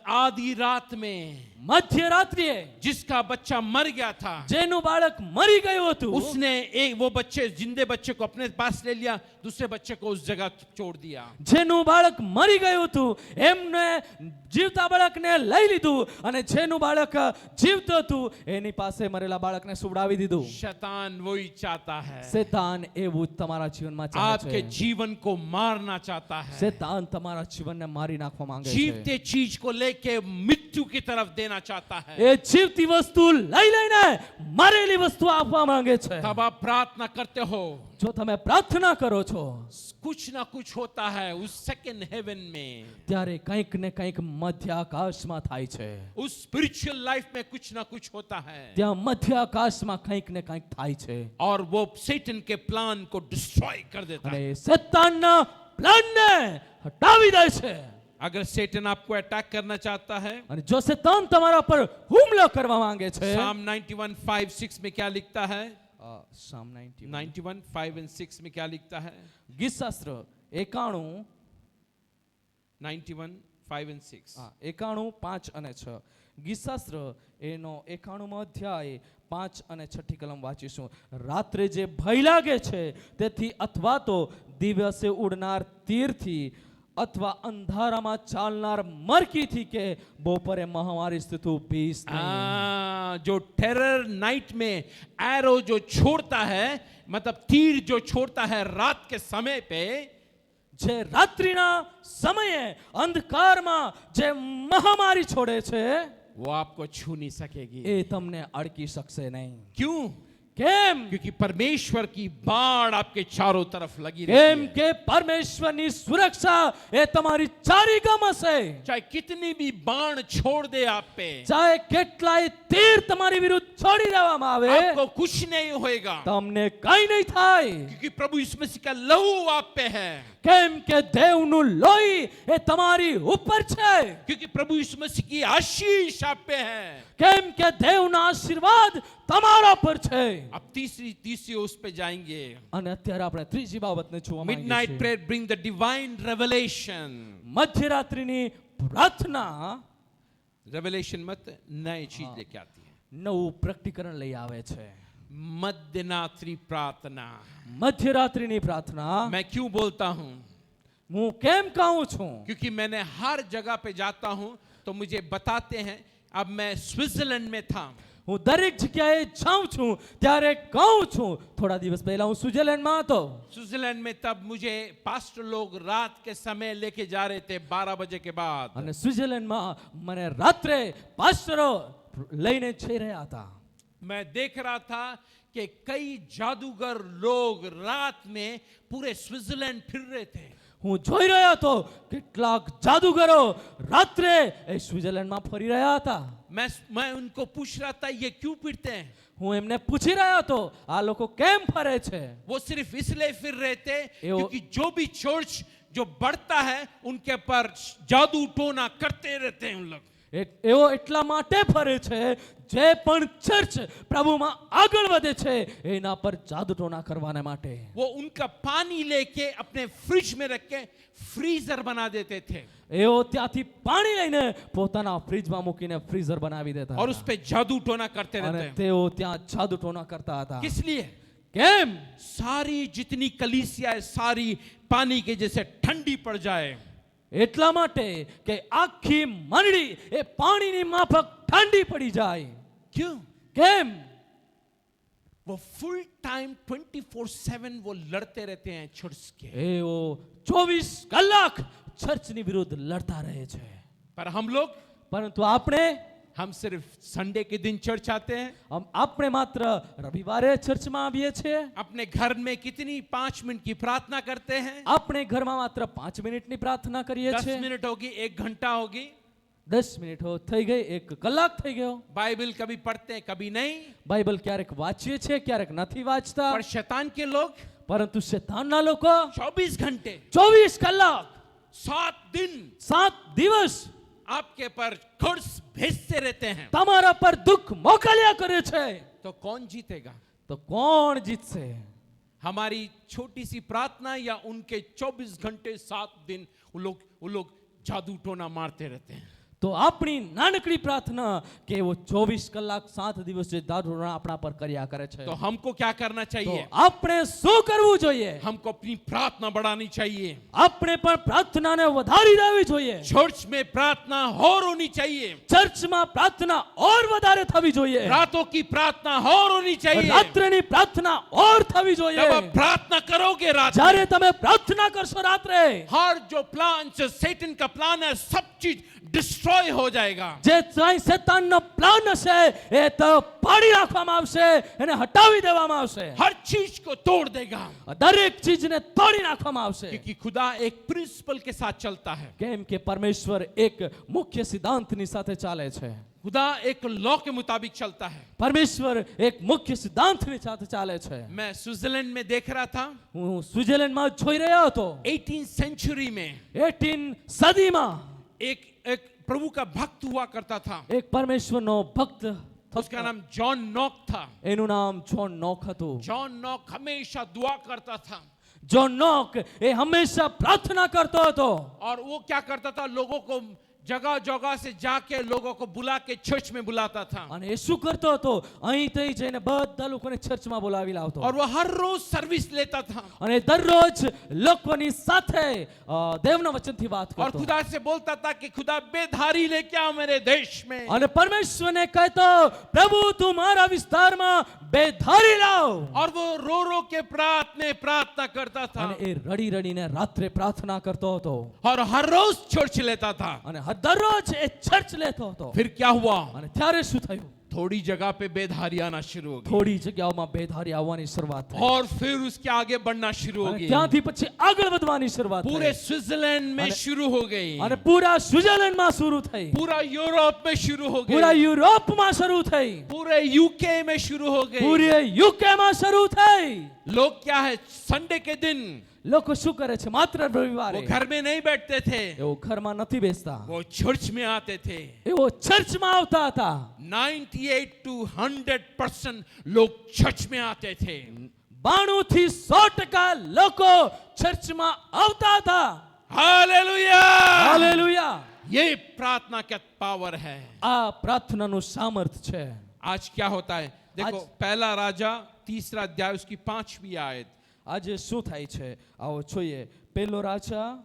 आधी रात में મધ્યરાત્રિએ जिसका बच्चा मर गया था, જેનું બાળક મરી ગયું હતું, उसने वो बच्चे, जिंदे बच्चे को अपने पास ले लिया, दूसरे बच्चे को उस जगह छोड़ दिया। જેનું બાળક મરી ગયું હતું એમને જીવતા બાળકને લઈ લીધું અને જેનું બાળક જીવતું હતું એની પાસે મરેલા બાળકને સુવડાવી દીધું. शैतान वही चाहता है, શેતાન એવું જ તમારા જીવનમાં ચાહે आपके છે. जीवन को मारना चाहता है, શેતાન તમારા જીવનને મારી નાખવા માંગે છે. जीवते चीज को लेके मृत्यु की तरफ देना चाहता है। એ જીવતી વસ્તુ લઈ લઈને મરેલી વસ્તુ આપવા માંગે છે. तब आप प्रार्थना करते हो, જો તમે પ્રાર્થના કરો છો कुछ ना कुछ होता है उस सेकंड हेवन में, ત્યારે કંઈક ને કંઈક મધ્ય આકાશમાં થાય છે. उस स्पिरिचुअल लाइफ में कुछ ना कुछ होता है, ત્યાં મધ્ય આકાશમાં કંઈક ને કંઈક થાય છે और वो सैतान के प्लान को डिस्ट्रॉय कर देता અને है। શેતાનના પ્લાનને હટાવી દે છે. अगर सैतान आपको अटैक करना चाहता है, અને જો શેતાન તમારા પર હુમલો કરવા માંગે છે, Psalm 91:5-6 में क्या लिखता है? Psalm 91:5-6 में क्या लिखता है? ગીતશાસ્ત્ર 91 91:5-6 5 અને 6. ગીતશાસ્ત્ર એનો 91મો અધ્યાય 5 અને 6ઠી કલમ વાંચીશું. રાત્રે જે ભય લાગે છે તેથી અથવા તો દિવસે ઉડનાર તીરથી અથવા અંધારામાં ચાલનાર મરકીથી કે બપોરે મહામારી સ્થિતિ ભીષ નહીં. जो टेरर नाइट में एरो जो छोड़ता है, मतलब तीर जो छोड़ता है रात के समय पे, જે રાત્રિના સમયે અંધકારમાં જે મહામારી છોડે છે वो आपको छू नहीं सकेगी। એ તમને અડકી શકશે નહીં. क्यों? કેમ? क्योंकि परमेश्वर की बाढ़ आपके चारों तरफ लगी કેમ रहती है। કે પરમેશ્વરની સુરક્ષા એ તમારી ચારીગમ હશે. चाहे कितनी भी बाण छोड़ दे आप पे, ચાહે કેટલાય તીર તમારી વિરુદ્ધ છોડી દેવામાં આવે आपको कुछ नहीं होएगा, તમને કઈ નહીં થાય. क्योंकि प्रभु यीशु मसीह का लहू आप पे है, કેમ કે દેવનું લોહી એ તમારી ઉપર છે. क्योंकि प्रभु यीशु मसीह की आशीष आप पे है। કેમ કે દેવના આશીર્વાદ તમારા પર છે. अब तीसरी उस पे जाएंगे। અને અત્યારે આપણે ત્રીજી બાબતને જોવા માંગીએ Midnight છીએ. prayer bring the divine revelation. મધ્યરાત્રિની પ્રાર્થના रेवलेशन मत नई चीज लेके आती है। નવું પ્રકટીકરણ લઈ આવે છે. मध्यरात्रि प्रार्थना। મધ્યરાત્રિની પ્રાર્થના मैं क्यों बोलता हूं? હું કેમ કહું છું? क्योंकि मैंने हर जगह पे जाता हूं तो मुझे बताते हैं। अब मैं स्विट्जरलैंड में था, હું દરેક જગ્યાએ જાઉં છું ત્યારે કહું છું. થોડા દિવસ પહેલા હું સ્વિટ્ઝરલેન્ડમાં હતો. स्विट्जरलैंड में तब मुझे पास्टर लोग रात के समय लेके जा रहे थे 12 बजे के बाद। અને સ્વિટ્ઝરલેન્ડમાં મને રાત્રે પાસ્ટરો લઈને જઈ રહ્યા હતા. मैं देख रहा था कि कई जादूगर लोग रात में पूरे स्विट्जरलैंड फिर रहे थे। હું જોઈ રહ્યો હતો કેટલાક જાદુગરો રાત્રે એ સ્વિટ્ઝરલેન્ડમાં ફરી રહ્યા હતા. मैं उनको पूछ रहा था ये क्यों फिरते हैं. હું એમને પૂછી રહ્યો હતો આ લોકો કેમ ફરે છે. वो सिर्फ इसलिए फिर रहे थे यो- क्योंकि जो भी चर्च जो बढ़ता है उनके पर जादू टोना करते रहते हैं उन लोग. એવો એટલા માટે ફરે છે જે પણ ચર્ચ પ્રભુમાં આગળ વધે છે એના પર જાદુટોના કરવાને માટે. वो उनका पानी लेके अपने फ्रिज में रख के फ्रीजर बना देते थे એઓ ત્યાંથી પાણી લઈને પોતાના ફ્રીજમાં મૂકીને ફ્રીઝર બનાવી દેતા और હતા. उस पे जादू टोना करते અને रहते हैं. તેઓ ત્યાં જાદુટોના કરતા હતા. किस लिए? કેમ? सारी जितनी कलीसिया है सारी पानी के जैसे ठंडी पड़ जाए. એટલા માટે કે આખી મંડળી એ પાણીની માફક ઠંડી પડી જાય. क्यों? કેમ? वो फुल टाइम 24/7 वो लड़ते रहते हैं चर्च के. એઓ 24 કલાક ચર્ચની વિરુદ્ધ લડતા રહે છે. पर हम लोग પરંતુ આપણે हम सिर्फ संडे के दिन चर्च आते हैं. આપણે માત્ર રવિવારે ચર્ચમાં આવીએ છીએ. अपने घर में कितनी 5 मिनट की प्रार्थना करते हैं. આપણે ઘરમાં માત્ર 5 મિનિટની પ્રાર્થના કરીએ 10 છીએ. मिनट होगी, 1 घंटा होगी. 10 મિનિટ થઈ ગઈ, 1 કલાક થઈ ગયો. बाइबल कभी पढ़ते हैं कभी नहीं. બાઇબલ ક્યારેક વાંચીએ છીએ, ક્યારેક નથી વાંચતા. पर शैतान के लोग પરંતુ શૈતાનના લોકો 24 घंटे 24 કલાક 7 दिन 7 દિવસ आपके पर कर्ज भेजते रहते हैं. તમારા પર દુઃખ મોકલ્યા કરે છે. तो कौन जीतेगा? તો કોણ જીતશે? हमारी छोटी सी प्रार्थना या उनके 24 घंटे 7 दिन वो लोग जादू टोना मारते रहते हैं. તો આપણી નાનકડી પ્રાર્થના કે એવો 24 કલાક 7 દિવસ જે દારૂણા આપણા પર કર્યા કરે છે. तो हमको क्या करना તો चाहिए? આપણે શું કરવું જોઈએ? हमको अपनी प्रार्थना बढ़ानी चाहिए. આપણે પણ પ્રાર્થનાને વધારી દેવી જોઈએ. चर्च में प्रार्थना और होनी चाहिए. ચર્ચમાં પ્રાર્થના ઓર વધારે થવી જોઈએ. रातों की प्रार्थना और होनी चाहिए. રાત્રેની પ્રાર્થના ઓર થવી જોઈએ. जब आप प्रार्थना करोगे रात में, જ્યારે તમે પ્રાર્થના કરશો રાત્રે, हर जो प्लान जो सेटन का प्लान है सब चीज डिस्ट्रॉय हो जाएगा. જે કાંઈ શૈતાનનો પ્લાન હશે એ તો પાડી નાખવામાં આવશે, એને હટાવી દેવામાં આવશે. हर चीज को तोड़ देगा. દરેક ચીજને તોડી નાખવામાં આવશે. क्योंकि खुदा एक प्रिंसिपल के साथ चलता है. કેમ કે પરમેશ્વર એક મુખ્ય સિદ્ધાંતની સાથે ચાલે છે. खुदा एक लॉ के मुताबिक चलता है. પરમેશ્વર એક મુખ્ય સિદ્ધાંતની સાથે ચાલે છે. मैं स्विट्जरलैंड में देख रहा था હું સ્વિટ્ઝરલેન્ડમાં જોઈ રહ્યો હતો. 18th सेंचुरी में 18 સદીમાં एक प्रभु का भक्त हुआ करता था. એક પરમેશ્વરનો ભક્ત उसका नाम जॉन नॉक था. એનું નામ જોન નોક હતું. जॉन नॉक हमेशा दुआ करता था. જોન નોક એ હંમેશા પ્રાર્થના કરતો હતો. और वो क्या करता था, लोगों को जगह जगह से जाके लोगों को बुला के चर्च में बुलाता था. અને એ શું કરતો હતો? અહીં તઈ જઈને બધા લોકોને ચર્ચમાં બોલાવી લાવતો. और वो हर रोज सर्विस लेता था. અને દરરોજ લોકોની સાથે દેવના વચનથી વાત और કરતો. खुदा से बोलता था कि खुदा बेधारी लेके आओ मेरे देश में. અને પરમેશ્વરને કહેતો, પ્રભુ તું મારા વિસ્તારમાં બેધારી લાવ. और वो रो रो के प्रार्थना करता था. અને એ રડી રડીને રાત્રે પ્રાર્થના કરતો હતો. और हर रोज चर्च लेता था. અને દરરોજ એ ચર્ચ લેતો હતો. फिर क्या हुआ? અને ત્યારે શું થયું? थोड़ी जगह पे बेधारी आना शुरू हो गई. થોડી જગ્યાઓમાં બેધારી આવવાની શરૂઆત થઈ. और फिर उसके आगे बढ़ना शुरू हो અને गई. ત્યાંથી પછી આગળ વધવાની શરૂઆત पूरे થઈ. स्विट्जरलैंड में अरे- शुरू हो गई. અને પૂરા સ્વિટ્ઝરલેન્ડમાં શરૂ થઈ. पूरा यूरोप में शुरू हो પૂરા गई. યુરોપમાં શરૂ થઈ. पूरे यूके में शुरू हो गई. પૂરે યુકેમાં શરૂ થઈ. लोग क्या है, संडे के दिन લોકો શું કરે છે? માત્ર वो રવિવારે घर में नहीं बैठते थे, એઓ ઘરમાં નથી બેસતા. वो चर्च में आते थे. એઓ ચર્ચમાં આવતા હતા. 98 to 100% लोग चर्च में आते थे. 92 થી 100% લોકો ચર્ચમાં આવતા હતા. हालेलुया. હાલેલુયા. ये प्रार्थना का पावर है. આ પ્રાર્થનાનું સામર્થ છે. आज क्या होता है देखो, आज- पहला राजा 3रा अध्याय उसकी 5वीं आयत. આજે શું થાય છે? આવો જોઈએ. પહેલો રાજા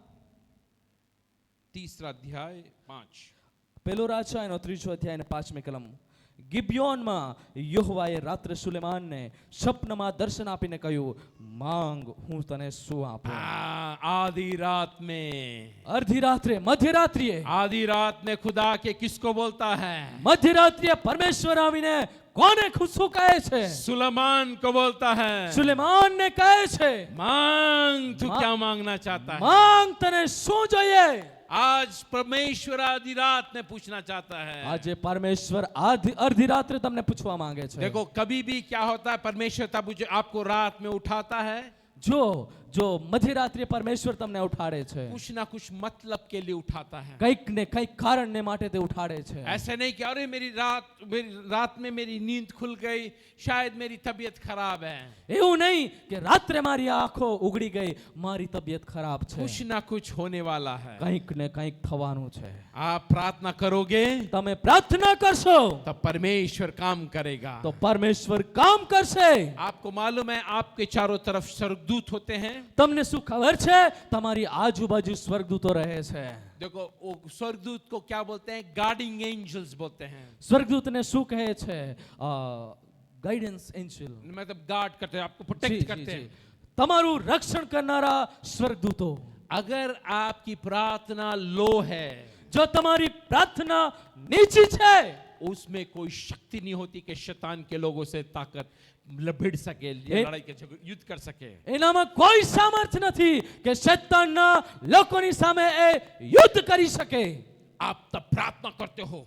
3रा अध्याय 5. પહેલો રાજા એનો 3જો અધ્યાય અને 5મી કલમ. ગિબિયોનમાં યહોવાએ રાત્રે સુલેમાનને સ્વપ્નમાં દર્શન આપીને કહ્યું, માંગ હું તને શું આપું. आधी रात में, અડધી રાત્રે, મધ્યરાત્રિએ, आधी रात में खुदा के किसको बोलता है? મધ્યરાત્રિએ પરમેશ્વર આવીને કોને શું કહે છે? सुलेमान को बोलता है, સુલેમાનને કહે છે, मांग तू क्या मांगना चाहता है। માંગ તને શું જોઈએ? आज परमेश्वर आधी रात में पूछना चाहता है। આજે પરમેશ્વર અડધી રાત્રે તમને પૂછવા માંગે છે। देखो कभी भी क्या होता है, परमेश्वर तब आपको रात में उठाता है, જો મધ્યરાત્રિએ પરમેશ્વર તમને ઉઠાડે છે, कुछ ना कुछ मतलब के लिए उठाता है। કંઈક ને કંઈક કારણને માટે તે ઉઠાડે છે। ऐसे नहीं कि अरे मेरी रात में मेरी नींद खुल गई, शायद मेरी तबीयत खराब है। એવું નહીં કે રાત્રે મારી આંખો ઉઘડી ગઈ, મારી તબિયત ખરાબ છે। कुछ ना कुछ होने वाला है। કંઈક ને કંઈક થવાનું છે। आप प्रार्थना करोगे તમે પ્રાર્થના કરશો तब परमेश्वर काम करेगा। તો પરમેશ્વર કામ કરશે। आपको मालूम है आपके चारों तरफ स्वर्गदूत होते हैं। તમને શું ખબર છે? તમારી આજુબાજુ સ્વર્ગદૂતો રહે છે। देखो वो स्वर्गदूत को क्या बोलते हैं? गार्डिंग एंजल्स बोलते हैं। સ્વર્ગદૂતને શું કહે છે? ગાઈડન્સ એન્જલ, मतलब गार्ड करते हैं, आपको प्रोटेक्ट करते हैं। તમારું રક્ષણ કરનારા સ્વર્ગદૂતો। अगर आपकी प्रार्थना लो है, જો તમારી પ્રાર્થના નીચી છે, उसमें कोई शक्ति नहीं होती कि शैतान के लोगों से ताकत भिड़ सके, लड़ाई के युद्ध कर सके। એનામાં કોઈ સામર્થ્ય નથી કે શૈતાનના લોકોની સામે એ યુદ્ધ કરી શકે। आप तब प्रार्थना करते हो,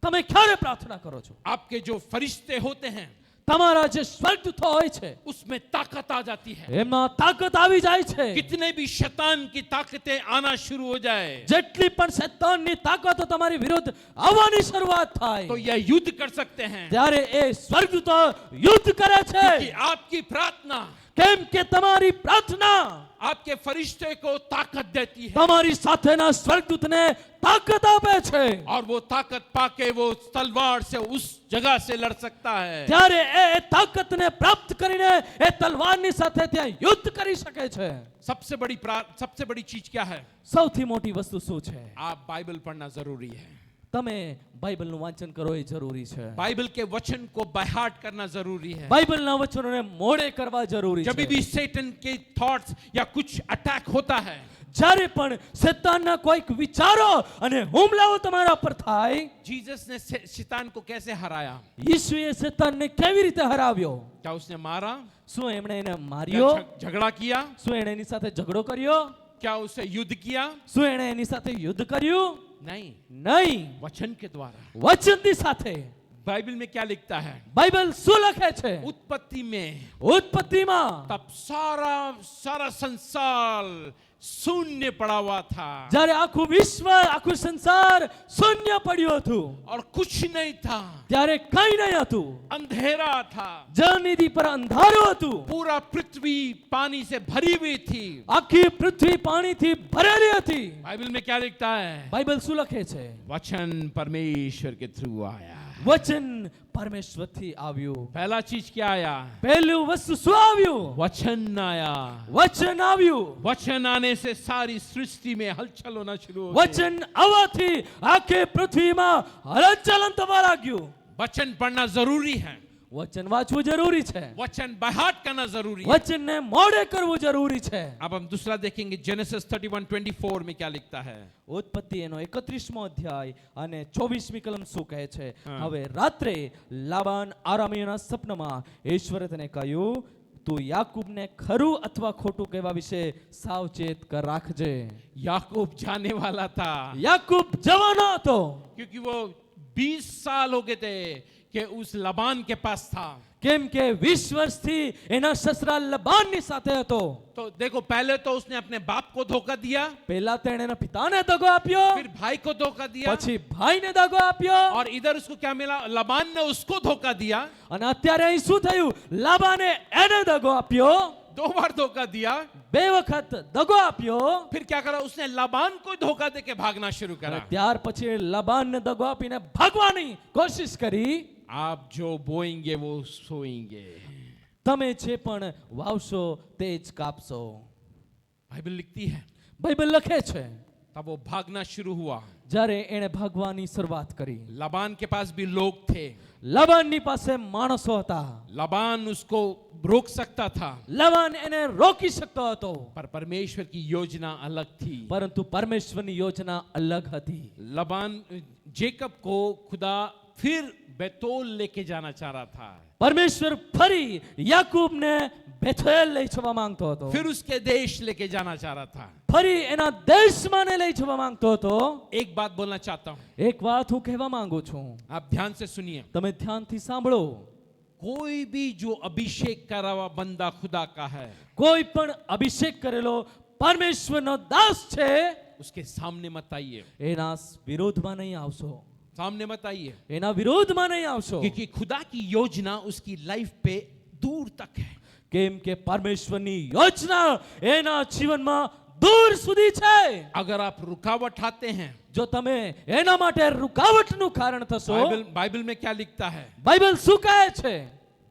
તમે ક્યારે પ્રાર્થના કરો છો? आपके जो फरिश्ते होते हैं તમારા જે સ્વર્ગદૂતો હોય છે उसमें ताकत आ जाती है। એમાં તાકાત આવી જાય છે। कितने भी शैतान की ताकतें आना शुरू हो जाए જેટલી પણ શૈતાનની તાકાતો તમારી વિરુદ્ધ આવવાની શરૂઆત तो થાય, यह युद्ध कर सकते हैं, ત્યારે એ સ્વર્ગદૂતો યુદ્ધ કરે છે। कि आपकी प्रार्थना કેમ કે તમારી પ્રાર્થના आपके फरिश्ते को ताकत देती है, તમારી સાથેના સ્વર્ગદૂતને તાકાત આપે છે। और वो ताकत पाके वो तलवार से उस जगह से लड़ सकता है। ત્યારે એ તાકાતને પ્રાપ્ત કરીને એ તલવારની સાથે ત્યાં યુદ્ધ કરી શકે છે। सबसे बड़ी चीज क्या है? સૌથી મોટી વસ્તુ શું છે? आप बाइबल पढ़ना जरूरी है। તમે બાઇબલનું વાંચન કરો એ જરૂરી છે। बाइबल के वचन को बाय हार्ट करना जरूरी है। બાઇબલના વચનોને મોઢે કરવા જરૂરી जब છે। भी सैतान के थॉट्स या कुछ अटैक होता है, જ્યારે પણ શૈતાનના કોઈક વિચારો અને હુમલાઓ તમારા પર થાય, जीसस ने शैतान को कैसे हराया? ઈસુએ શૈતાનને કેવી રીતે હરાવ્યો? क्या उसने मारा? શું એમણે એને क्या માર્યો? झगड़ा किया? શું એણે એની સાથે ઝઘડો કર્યો? क्या उसे युद्ध किया? શું એણે એની સાથે યુદ્ધ કર્યું? नहीं, નહીં, वचन के द्वारा। વચનની સાથે। बाइबल में क्या लिखता है? બાઇબલ શું લખે છે? उत्पत्ति में ઉત્પત્તિમાં तब सारा संसार शून्य पड़ा हुआ था જ્યારે આખું વિશ્વ, આખું સંસાર શૂન્ય પડ્યું હતું, और कुछ नहीं था, ત્યારે કંઈ નહીં હતું। अंधेरा था, જળનિધિ પર અંધારું હતું, पूरा पृथ्वी पानी से भरी हुई थी। આખી પૃથ્વી પાણીથી ભરેલી હતી। बाइबल में क्या लिखता है? બાઇબલ શું લખે છે? वचन परमेश्वर के थ्रू आया। વચન પરમેશ્વરથી આવ્યું। पहला चीज क्या आया? પહેલું વસ્તુ શું આવ્યું? वचन आया। વચન આવ્યું। वचन आने से सारी सृष्टि में हलचल होना शुरू हो गई। વચન આવવાથી આખી પૃથ્વીમાં હલનચલન થવા લાગ્યું। वचन पढ़ना जरूरी है, વચન વાંચવું જરૂરી છે। वचन बाय हार्ट करना जरूरी है। વચનને મોઢે કરવું જરૂરી છે। अब हम दूसरा देखेंगे, जेनेसिस 31:24 में क्या लिखता है? ઉત્પત્તિ એનો 31મો અધ્યાય અને 24મી કલમ શું કહે છે? હા। હવે રાત્રે લાબાન આરામીયોના સપનામાં ઈશ્વરે તેને કહ્યું, તું યાકૂબને ખરું અથવા ખોટું કહેવા વિશે સાવચેત રાખજે। याकूब जाने वाला था, યાકૂબ જવાનો હતો, क्योंकि वो 20 साल हो गए थे कि उस लबान के पास था। કેમ કે 20 વર્ષથી એના સસરા લબાનની સાથે હતો। तो देखो, पहले तो उसने अपने बाप को धोखा दिया, પહેલા તેણે એના પિતાને દગો આપ્યો, फिर भाई को धोखा दिया, પછી ભાઈને દગો આપ્યો, और इधर उसको क्या मिला? लबान ने उसको धोखा दिया, અને અત્યારે અહીં શું થયું? લાબાને એને દગો આપ્યો, 2 बार धोखा दिया। 2 વખત દગો આપ્યો, फिर क्या करा? उसने लबान को धोखा दे के भागना शुरू અને करा। ત્યાર પછી લબાનને દગો આપીને ભાગવાની કોશિશ કરી। आप जो बोएंगे वो सोएंगे। તમે જે પણ વાવશો તે જ કાપશો। बाइबल लिखती है, બાઇબલ લખે છે तब वो भागना शुरू हुआ। જ્યારે એણે ભાગવાની શરૂઆત કરી, लबान के पास भी लोग थे, લબાનની પાસે માણસો હતા। लबान उसको रोक सकता था, લબાન એને રોકી શકતો હતો, पर परमेश्वर की योजना अलग थी। પરંતુ પરમેશ્વરની યોજના અલગ હતી। लबान जेकब को खुदा फिर बैतोल लेके जाना चाह रहा था, પરમેશ્વર ફરી યાકૂબને બેથેલ લઈ જવા માંગતો હતો, फिर उसके देश लेके जाना चाह रहा था। ફરી એના દેશમાં ને લઈ જવા માંગતો હતો। एक बात बोलना चाहता हूं, એક વાત હું કહેવા માંગુ છું, आप ध्यान से सुनिए। તમે ધ્યાનથી સાંભળો। कोई भी जो अभिषेक करा हुआ बंदा खुदा का है, કોઈ પણ અભિષેક કરેલો પરમેશ્વરનો દાસ છે, उसके सामने मत आइए, એના વિરોધમાં નહીં આવશો, सामने मत आइए, એના વિરોધમાં નહીં આવશો। क्योंकि खुदा की योजना उसकी लाइफ पे दूर तक है। કેમ કે પરમેશ્વરની યોજના એના જીવનમાં દૂર સુધી છે। अगर आप रुकावट आते हैं, જો તમે એના માટે રૂકાવટનું કારણ થશો, बाइबल में क्या लिखता है? બાઇબલ શું કહે છે?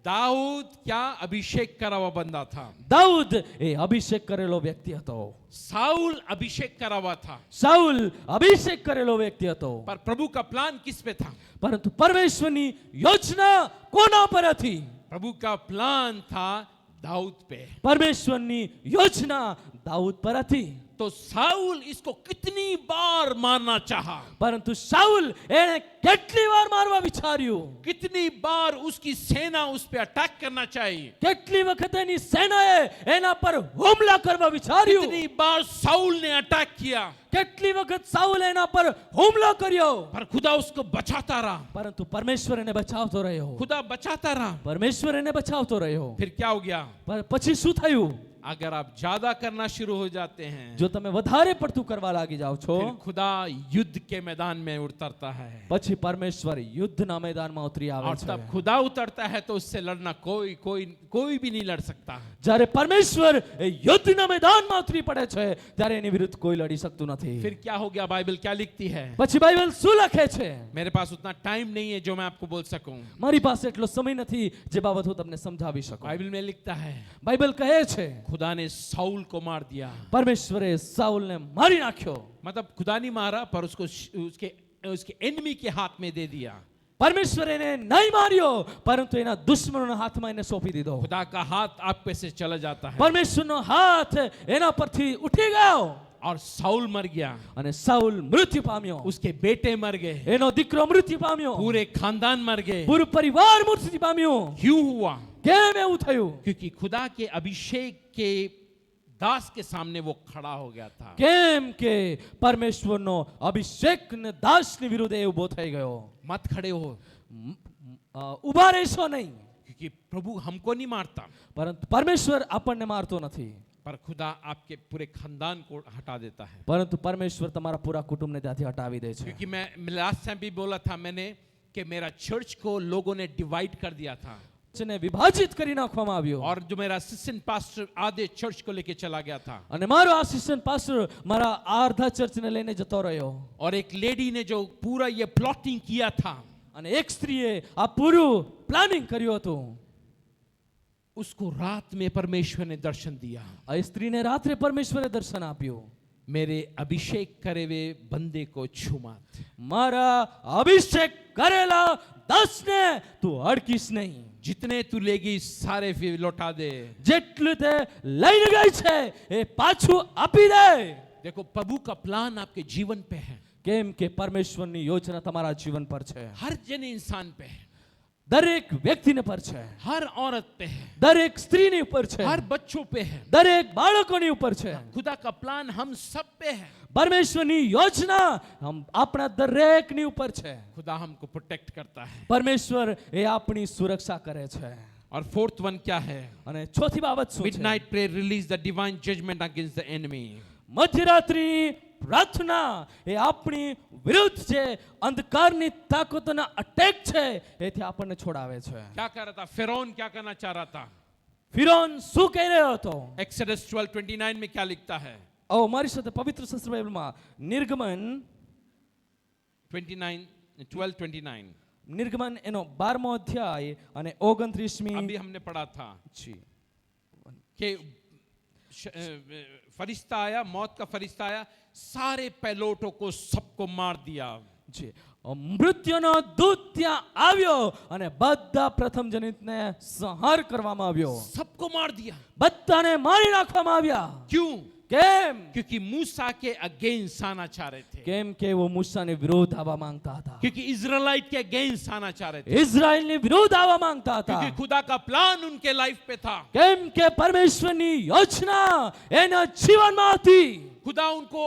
दाऊद क्या अभिषेक करा हुआ बंदा था, દાઉદ એ અભિષેક કરેલો વ્યક્તિ હતો, साउल अभिषेक करा हुआ था, સાઉલ અભિષેક કરેલો વ્યક્તિ હતો। पर प्रभु का प्लान किस पे था? પરંતુ પરમેશ્વરની યોજના કોના પર હતી? प्रभु का प्लान था दाऊद पे। પરમેશ્વરની યોજના દાઉદ પર હતી। तो साउल इसको कितनी बार मारना चाहा, પરંતુ સાઉલ એણે કેટલી વાર મારવા વિચાર્યું, कितनी बार उसकी सेना उस पे अटैक करना चाहिए, કેટલી વખત એની સેનાએ એના પર હુમલા કરવા વિચાર્યું, कितनी बार साउल ने अटैक किया, કેટલી વખત સાઉલ એના પર હુમલો કર્યો, पर खुदा उसको बचाता रहा, પરંતુ પરમેશ્વર એને બચાવતો રહ્યો, खुदा बचाता रहा। પરમેશ્વર એને બચાવતો રહ્યો। फिर क्या हो गया? પછી શું થયું? अगर आप ज्यादा करना शुरू हो जाते हैं, જો તમે વધારે પડતું કરવા લાગી જાઓ છો, फिर खुदा युद्ध के मैदान में उतरता है, પછી પરમેશ્વર યુદ્ધના मैदाનમાં ઉતરી આવે और છે। तब खुदा उतरता है तो उससे लड़ना कोई कोई कोई भी नहीं लड़ सकता। જ્યારે પરમેશ્વર એ યુદ્ધના मैदाનમાં ઉતરી પડે છે, ત્યારે એની વિરુદ્ધ કોઈ લડી શકતું નથી। फिर क्या हो गया? बाइबल क्या लिखती है? પછી બાઇબલ શું લખે છે? मेरे पास उतना टाइम नहीं है जो मैं आपको बोल सकूं। મારી પાસે એટલો સમય નથી જે બાબત હું તમને સમજાવી શકું। बाइबल में लिखता है બાઇબલ કહે છે खुदा ने साउल को मार दिया। પરમેશ્વરે સાઉલને મારી નાખ્યો। मतलब खुदा नहीं मारा, पर उसको उसके उसके एनिमी के हाथ में दे दिया। પરમેશ્વર એને નહીં માર્યો, પરંતુ એના દુશ્મનોના હાથમાં એને સોંપી દીધો। खुदा का हाथ आप पे से चला जाता है, પરમેશ્વરનો હાથ એના પરથી ઉઠી ગયો और साउल मर गया, અને સાઉલ મૃત્યુ પામ્યો, उसके बेटे मर गए, એનો દીકરો મૃત્યુ પામ્યો, पूरे खानदान मर गए। પૂરું પરિવાર મૃત્યુ પામ્યું। क्यों हुआ? કેમ એવું થયું? क्योंकि खुदा के अभिषेक के दास के सामने वो खड़ा हो गया था। કેમ કે પરમેશ્વરનો અભિષેક ને દાસની વિરુદ્ધ એ ઊભો થઈ ગયો। मत खड़े हो, ઊભા રહેશો નહીં, क्योंकि प्रभु हमको नहीं मारता, પરંતુ પરમેશ્વર આપણને મારતો નથી, पर खुदा आपके पूरे खानदान को हटा देता है। પરંતુ પરમેશ્વર તમારા પૂરા કુટુંબને ત્યાંથી હટાવી દે છે। क्योंकि मैं लास्ट टाइम भी बोला था मैंने कि मेरा चर्च को लोगों ने डिवाइड कर दिया था, ને વિભાજિત કરી નાખવામાં આવ્યો, और जो मेरा असिस्टेंट पास्टर आधे चर्च को लेके चला गया था, અને મારો આસિસ્ટન્ટ પાસ્ટર મારા અર્ધા ચર્ચને લઈને જતો રહ્યો, और एक लेडी ने जो पूरा ये प्लॉटिंग किया था, અને એક સ્ત્રીએ આ પૂરું પ્લાનિંગ કર્યું હતું। उसको रात में परमेश्वर ने दर्शन दिया। આ સ્ત્રીને રાત્રે પરમેશ્વરે દર્શન આપ્યું, मेरे अभिषेक करे हुए बंदे को छू मत, મારા અભિષેક કરેલા દાસને તું અડકીશ નહીં, जितने तू लेगी सारे फिर लौटा दे। જેટલું તે લઈને ગઈ છે એ પાછું આપી દે। देखो प्रभु का प्लान आपके जीवन पे है, કેમ કે પરમેશ્વરની યોજના તમારા જીવન પર છે, हर जन इंसान पे है, દરેક વ્યક્તિને પર છે, हर औरत पे है, દરેક સ્ત્રીની ઉપર છે, हर बच्चों पे है। દરેક બાળકોની ઉપર છે। खुदा का प्लान हम सब पे है। પરમેશ્વરની યોજના આપણા દરેકની ઉપર છે। खुदा हमको प्रोटेक्ट करता है। પરમેશ્વર એ આપણી સુરક્ષા કરે છે। और फोर्थ वन क्या है? અને ચોથી બાબત શું છે? Midnight prayer release the divine judgment against the enemy. મધ્યરાત્રિ પ્રાર્થના એ આપણી વિરુદ્ધ જે અંધકારની તાકાતોના અટેક છે એથી આપણને છોડાવે છે। क्या कर रहा था फिरौन? क्या करना चाह रहा था? ફિરૌન શું કહી રહ્યો હતો? Exodus 12:29 में क्या लिखता है? મારી સાથે પવિત્ર શાસ્ત્ર બાઇબલમાં નિર્ગમન 12:29 નિર્ગમન એનો 12મો અધ્યાય અને 29મી अभी हमने पढ़ा था જી कि फरिश्ता आया, मौत का फरिश्ता आया, सारे पैलोटों को सबको मार दिया। જી મૃત્યુનો દૂત ત્યાં આવ્યો અને બધા પ્રથમ જનિતને સંહાર કરવામાં આવ્યો, सबको मार दिया। બધાને મારી નાખવામાં આવ્યા। क्यों? કેમ? क्योंकि मूसा के अगेंस्ट आना चाह रहे थे, કેમ કે वो મૂસાની વિરુદ્ધ આવવા માંગતા હતા, क्योंकि इजराइलाइट के अगेंस्ट आना चाह रहे थे, ઇઝરાયલની વિરુદ્ધ આવવા માંગતા હતા, क्योंकि खुदा का प्लान उनके लाइफ पे था। કેમ કે પરમેશ્વરની યોજના એના જીવનમાં હતી। खुदा उनको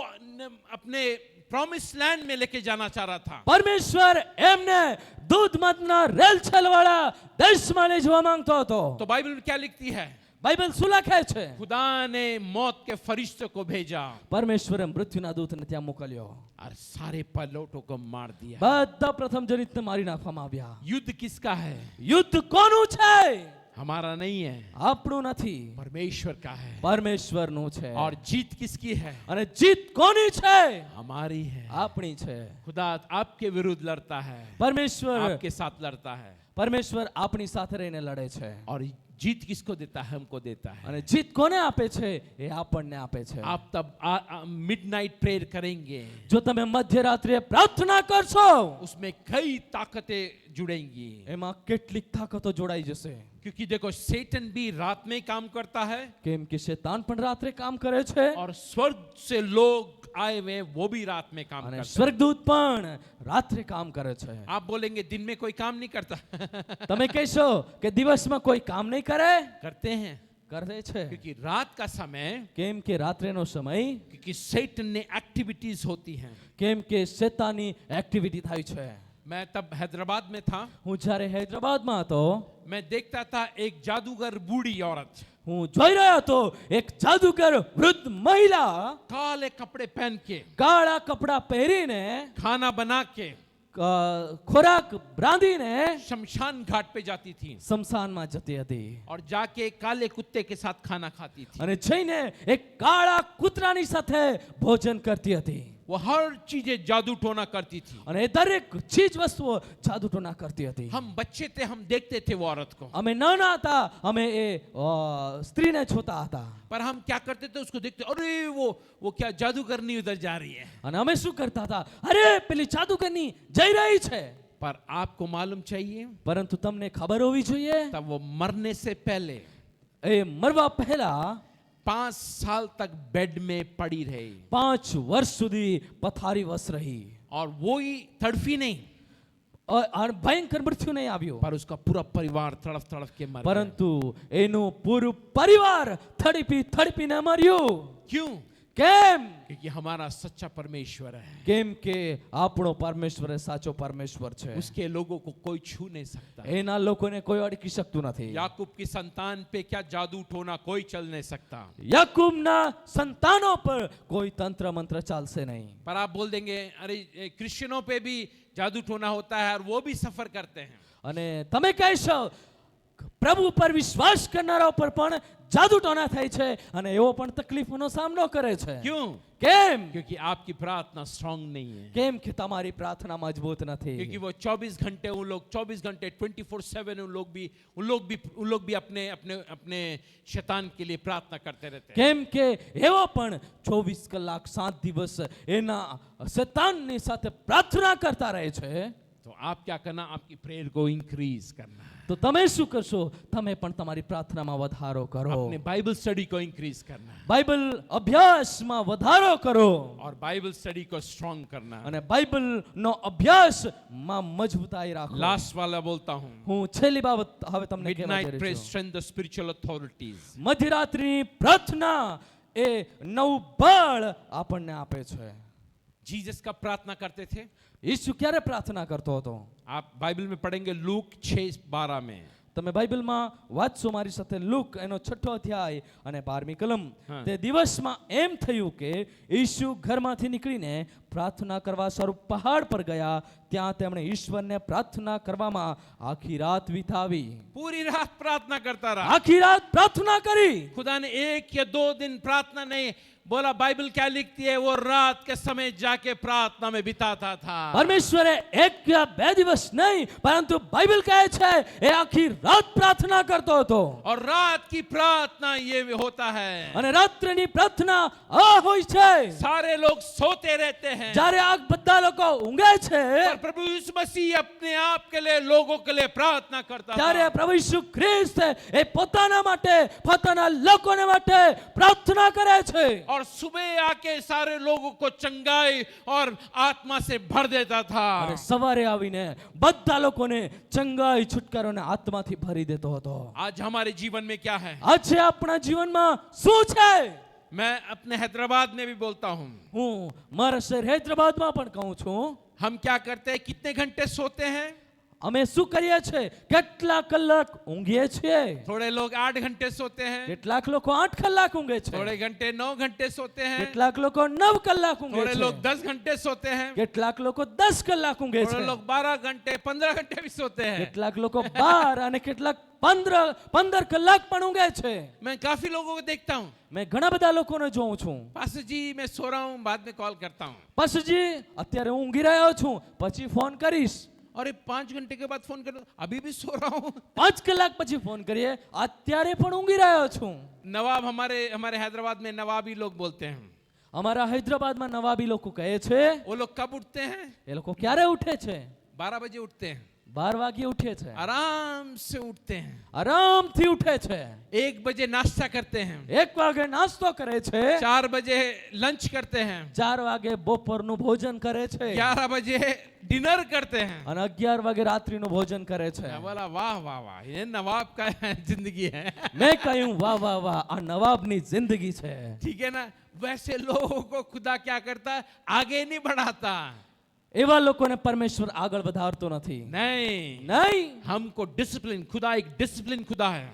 अपने प्रॉमिस लैंड में लेके जाना चाह रहा था। પરમેશ્વર એમને દૂધ મધના રેલચેલવાળા દેશમાં લઈ જવા માંગતો હતો। तो बाइबल में क्या लिखती है? બાઇબલ શું લખે છે? खुदा ने मौत के फरिश्ते को भेजा પરમેશ્વરે મૃત્યુના દૂતને ત્યાં મોકલ્યો, और सारे पायलटों को मार दिया। બધા પ્રથમ જનિતને મારી નાખવામાં આવ્યા। युद्ध किसका है? યુદ્ધ કોનું છે? हमारा नहीं है, આપણું નથી, परमेश्वर का है। પરમેશ્વરનું છે। और जीत किसकी है? અને જીત કોની છે? हमारी है। આપણી છે। खुदा आपके विरुद्ध लड़ता है, પરમેશ્વર आपके साथ लड़ता है। પરમેશ્વર આપણી સાથે રહીને લડે છે। और जीत किसको देता है? हमको देता है। અને જીત કોને આપે છે? એ આપણને આપે છે। आप तब मिडनाइट प्रेयर करेंगे, જો તમે મધ્યરાત્રિએ પ્રાર્થના કરશો, उसमें कई ताकतें जुड़ेंगी। એમાં કેટલીક તાકાતો જોડાઈ જશે। क्योंकि देखो सेटन भी रात में काम करता है, કેમ કે શૈતાન પણ રાત્રે કામ કરે છે, और स्वर्ग से लोग आए हुए वो भी रात में काम અને करते हैं। સ્વર્ગદૂત પણ રાત્રે કામ કરે છે। आप बोलेंगे दिन में कोई काम नहीं करता। તમે કહેશો કે દિવસમાં કોઈ કામ નહીં કરે? करते हैं, કરે છે। क्योंकि रात का समय, કેમ કે રાત્રેનો સમય, क्योंकि सेटन ने एक्टिविटीज होती हैं। કેમ કે શૈતાની એક્ટિવિટી થાય છે। मैं तब हैदराबाद में था, હું જ્યારે હૈદરાબાદમાં હતો, मैं देखता था एक जादूगर बूढ़ी औरत હું જોઈ રહ્યો હતો એક જાદુગર વૃદ્ધ મહિલા काले कपड़े पहन के, કાળા કપડા પહેરીને, खाना बना के ખોરાક રાંધીને शमशान घाट पे जाती थी, શમશાનમાં જતી હતી, और जाके काले कुत्ते के साथ खाना खाती थी। અને જઈને એક કાળા કૂતરાની સાથે ભોજન કરતી હતી। वो हर चीजें जादू टोना करती थी। અને એ દરેક ચીજ વસ્તુઓ જાદુટોના કરતી હતી। हम बच्चे थे, हम देखते थे वो औरत को, અમે નાના હતા, અમે એ સ્ત્રીને જોતા હતા। पर हम क्या करते थे? उसको देखते, अरे वो क्या जादूगरनी उधर जा रही है। અને અમે શું કરતા હતા? અરે પેલી જાદુગરની જઈ રહી છે। पर आपको मालूम चाहिए, પરંતુ તમને ખબર હોવી જોઈએ, तब वो मरने से पहले એ મરવા પહેલા 5 साल तक बेड में पड़ी रही, 5 વર્ષ સુધી પથારીવશ રહી। और वो ही तड़फी नहीं, ભયંકર મૃત્યુ નહીં આવ્યો, पर उसका पूरा परिवार तड़फ तड़फ के मर गया। પરંતુ એનું પૂરું પરિવાર તડપી તડપીને મર્યું। क्यों? કેમ? क्योंकि हमारा सच्चा परमेश्वर है, કેમ કે આપણો પરમેશ્વર એ સાચો પરમેશ્વર છે। उसके लोगों को कोई छू नहीं सकता। એના લોકોને કોઈ અડકી શકતું નથી। याकूब की संतान पे क्या जादू टोना कोई चल नहीं सकता। યાકૂબના સંતાનો પર કોઈ તંત્ર મંત્ર ચાલશે નહીં। पर आप बोल देंगे, अरे क्रिश्चियनों पे भी जादू टोना होता है और वो भी सफर करते हैं। અને તમે કહેશો પ્રભુ પર વિશ્વાસ કરનારાઓ પર પણ જાદુટોના થાય છે, અને એવો પણ તકલીફોનો સામનો કરે છે। क्यों? કેમ? क्योंकि आपकी प्रार्थना स्ट्रांग नहीं है। કેમ કે તમારી પ્રાર્થના મજબૂત નથી। क्योंकि वो 24 घंटे उन लोग 24 घंटे 24/7 उन लोग भी अपने शैतान के लिए प्रार्थना करते रहते हैं। કેમ કે એવો પણ 24 કલાક 7 દિવસ એના શૈતાનની સાથે પ્રાર્થના કરતા રહે છે। तो आप क्या करना? आपकी प्रेयर को इंक्रीज करना है, તો તમે શું કરશો? તમે પણ તમારી પ્રાર્થનામાં વધારો કરો, अपने बाइबल स्टडी को इंक्रीज करना है, બાઇબલ અભ્યાસમાં વધારો કરો, और बाइबल स्टडी को स्ट्रांग करना है। અને બાઇબલનો અભ્યાસમાં મજબૂતાઈ રાખો। लास्ट वाला बोलता हूँ, હું છેલ્લી બાબત હવે તમને કહેવા midnight જઈ prayer રહ્યો છું। strengthen the spiritual authorities. મધ્યરાત્રિની પ્રાર્થના એ નવું બળ આપણને આપે છે। जीसस का प्रार्थना करते थे, ઈસુ ક્યારે પ્રાર્થના કરતો હતો? आप बाइबल में पढ़ेंगे लूक 6:12 में। તમે બાઇબલમાં વાંચશો મારી સાથે લૂક એનો 6ઠો અધ્યાય અને 12મી કલમ। હા। તે દિવસમાં એમ થયું કે ઈસુ ઘરમાંથી નીકળીને પ્રાર્થના કરવા સ્વરૂપ પહાડ પર ગયા। ત્યાં તેમણે ઈશ્વરને પ્રાર્થના કરવામાં આખી રાત વિતાવી। पूरी रात प्रार्थना करता रहा। આખી રાત પ્રાર્થના કરી। खुदा ने 1 या 2 दिन प्रार्थना नहीं बोला। बाइबल क्या लिखती है? वो रात के समय जाके प्रार्थना में बिताता था। પરમેશ્વરે 1 या 2 દિવસ નહીં, પરંતુ બાઇબલ કહે છે એ આખી રાત પ્રાર્થના કરતો હતો। और रात की प्रार्थना ये होता है, અને રાત્રિની પ્રાર્થના આ હોય છે सारे लोग सोते रहते हैं, જ્યારે આ બધા લોકો ઊંઘે છે, पर प्रभु यीशु मसीह अपने आप के लिए लोगों के लिए प्रार्थना करता ત્યારે था। પ્રભુ ઈસુ ખ્રિસ્ત એ પોતાના માટે પોતાના લોકોને માટે પ્રાર્થના કરે છે और सुबह आके सारे लोगों को चंगाई और आत्मा से भर देता था। અને સવારે આવીને બધા લોકોને ચંગાઈ છુટકારો અને આત્માથી ભરી દેતો હતો। आज हमारे जीवन में क्या है? આજે આપણા જીવનમાં શું છે? मैं अपने हैदराबाद में भी बोलता हूँ। હું મારા શહેર હૈદરાબાદમાં પણ કહું છું, हम क्या करते हैं? कितने घंटे सोते हैं? અમે શું કરીએ છીએ? કેટલા કલાક ઊંઘીએ છીએ? थोड़े लोग 8 घंटे सोते हैं, કેટલાક લોકો 8 કલાક ઊંઘે છે, थोड़े घंटे 9 घंटे सोते हैं, કેટલાક લોકો 9 કલાક ઊંઘે थोड़े છે, लोग 10 घंटे सोते हैं, કેટલાક લોકો 10 કલાક ઊંઘે थोड़े છે, लोग 12 घंटे 15 घंटे भी सोते हैं। કેટલાક લોકો 12 અને કેટલાક 15 કલાક પણ ઊંઘે છે। मैं काफी लोगों को देखता हूँ, મેં ઘણા બધા લોકોને જોઉં છું, पास्टर जी मैं सो रहा हूँ, बाद में कॉल करता हूँ। પાસજી અત્યારે હું ઊંઘી રહ્યો છું, પછી ફોન કરીશ। अरे 5 घंटे के बाद फोन कर, अभी भी सो रहा हूँ। 5 કલાક પછી ફોન કરીએ, અત્યારે પણ ઊંઘી રહ્યો છું। नवाब हमारे हैदराबाद में नवाबी लोग बोलते हैं। અમારા હૈદરાબાદમાં નવાબી લોકો કહે છે, वो लोग कब उठते हैं? એ લોકો ક્યારે ઉઠે છે? 12 बजे उठते हैं, 12 વાગ્યે ઉઠે છે, आराम से उठते हैं। આરામથી ઉઠે છે, 1 बजे नाश्ता करते हैं, 1 વાગે નાસ્તો કરે છે, 4 बजे लंच करते हैं, 4 વાગે બપોરનું ભોજન કરે છે, 11 बजे डिनर करते हैं। અને 11 વાગે રાત્રિનું ભોજન કરે છે। मैं बोला वाह वाह वाह, ये नवाब का जिंदगी है। મેં કહ્યું વાહ વાહ વાહ, આ નવાબની જિંદગી છે। ठीक है ना? वैसे लोगों को खुदा क्या करता है? आगे नहीं बढ़ाता। એવા લોકોને પરમેશ્વર આગળ વધારતો નથી। नहीं, નહીં, हमको डिसिप्लिन, खुदा एक डिसिप्लिन खुदा है।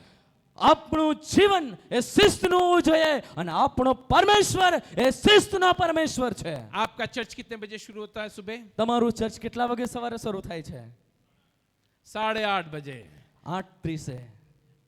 આપણું જીવન એ શિસ્તનું હોવું જોઈએ, અને આપણો પરમેશ્વર એ શિસ્તનો પરમેશ્વર છે। आपका चर्च कितने बजे शुरू होता है सुबह? તમારું ચર્ચ કેટલા વાગે સવારે શરૂ થાય છે? 8:30 बजे। 8:30।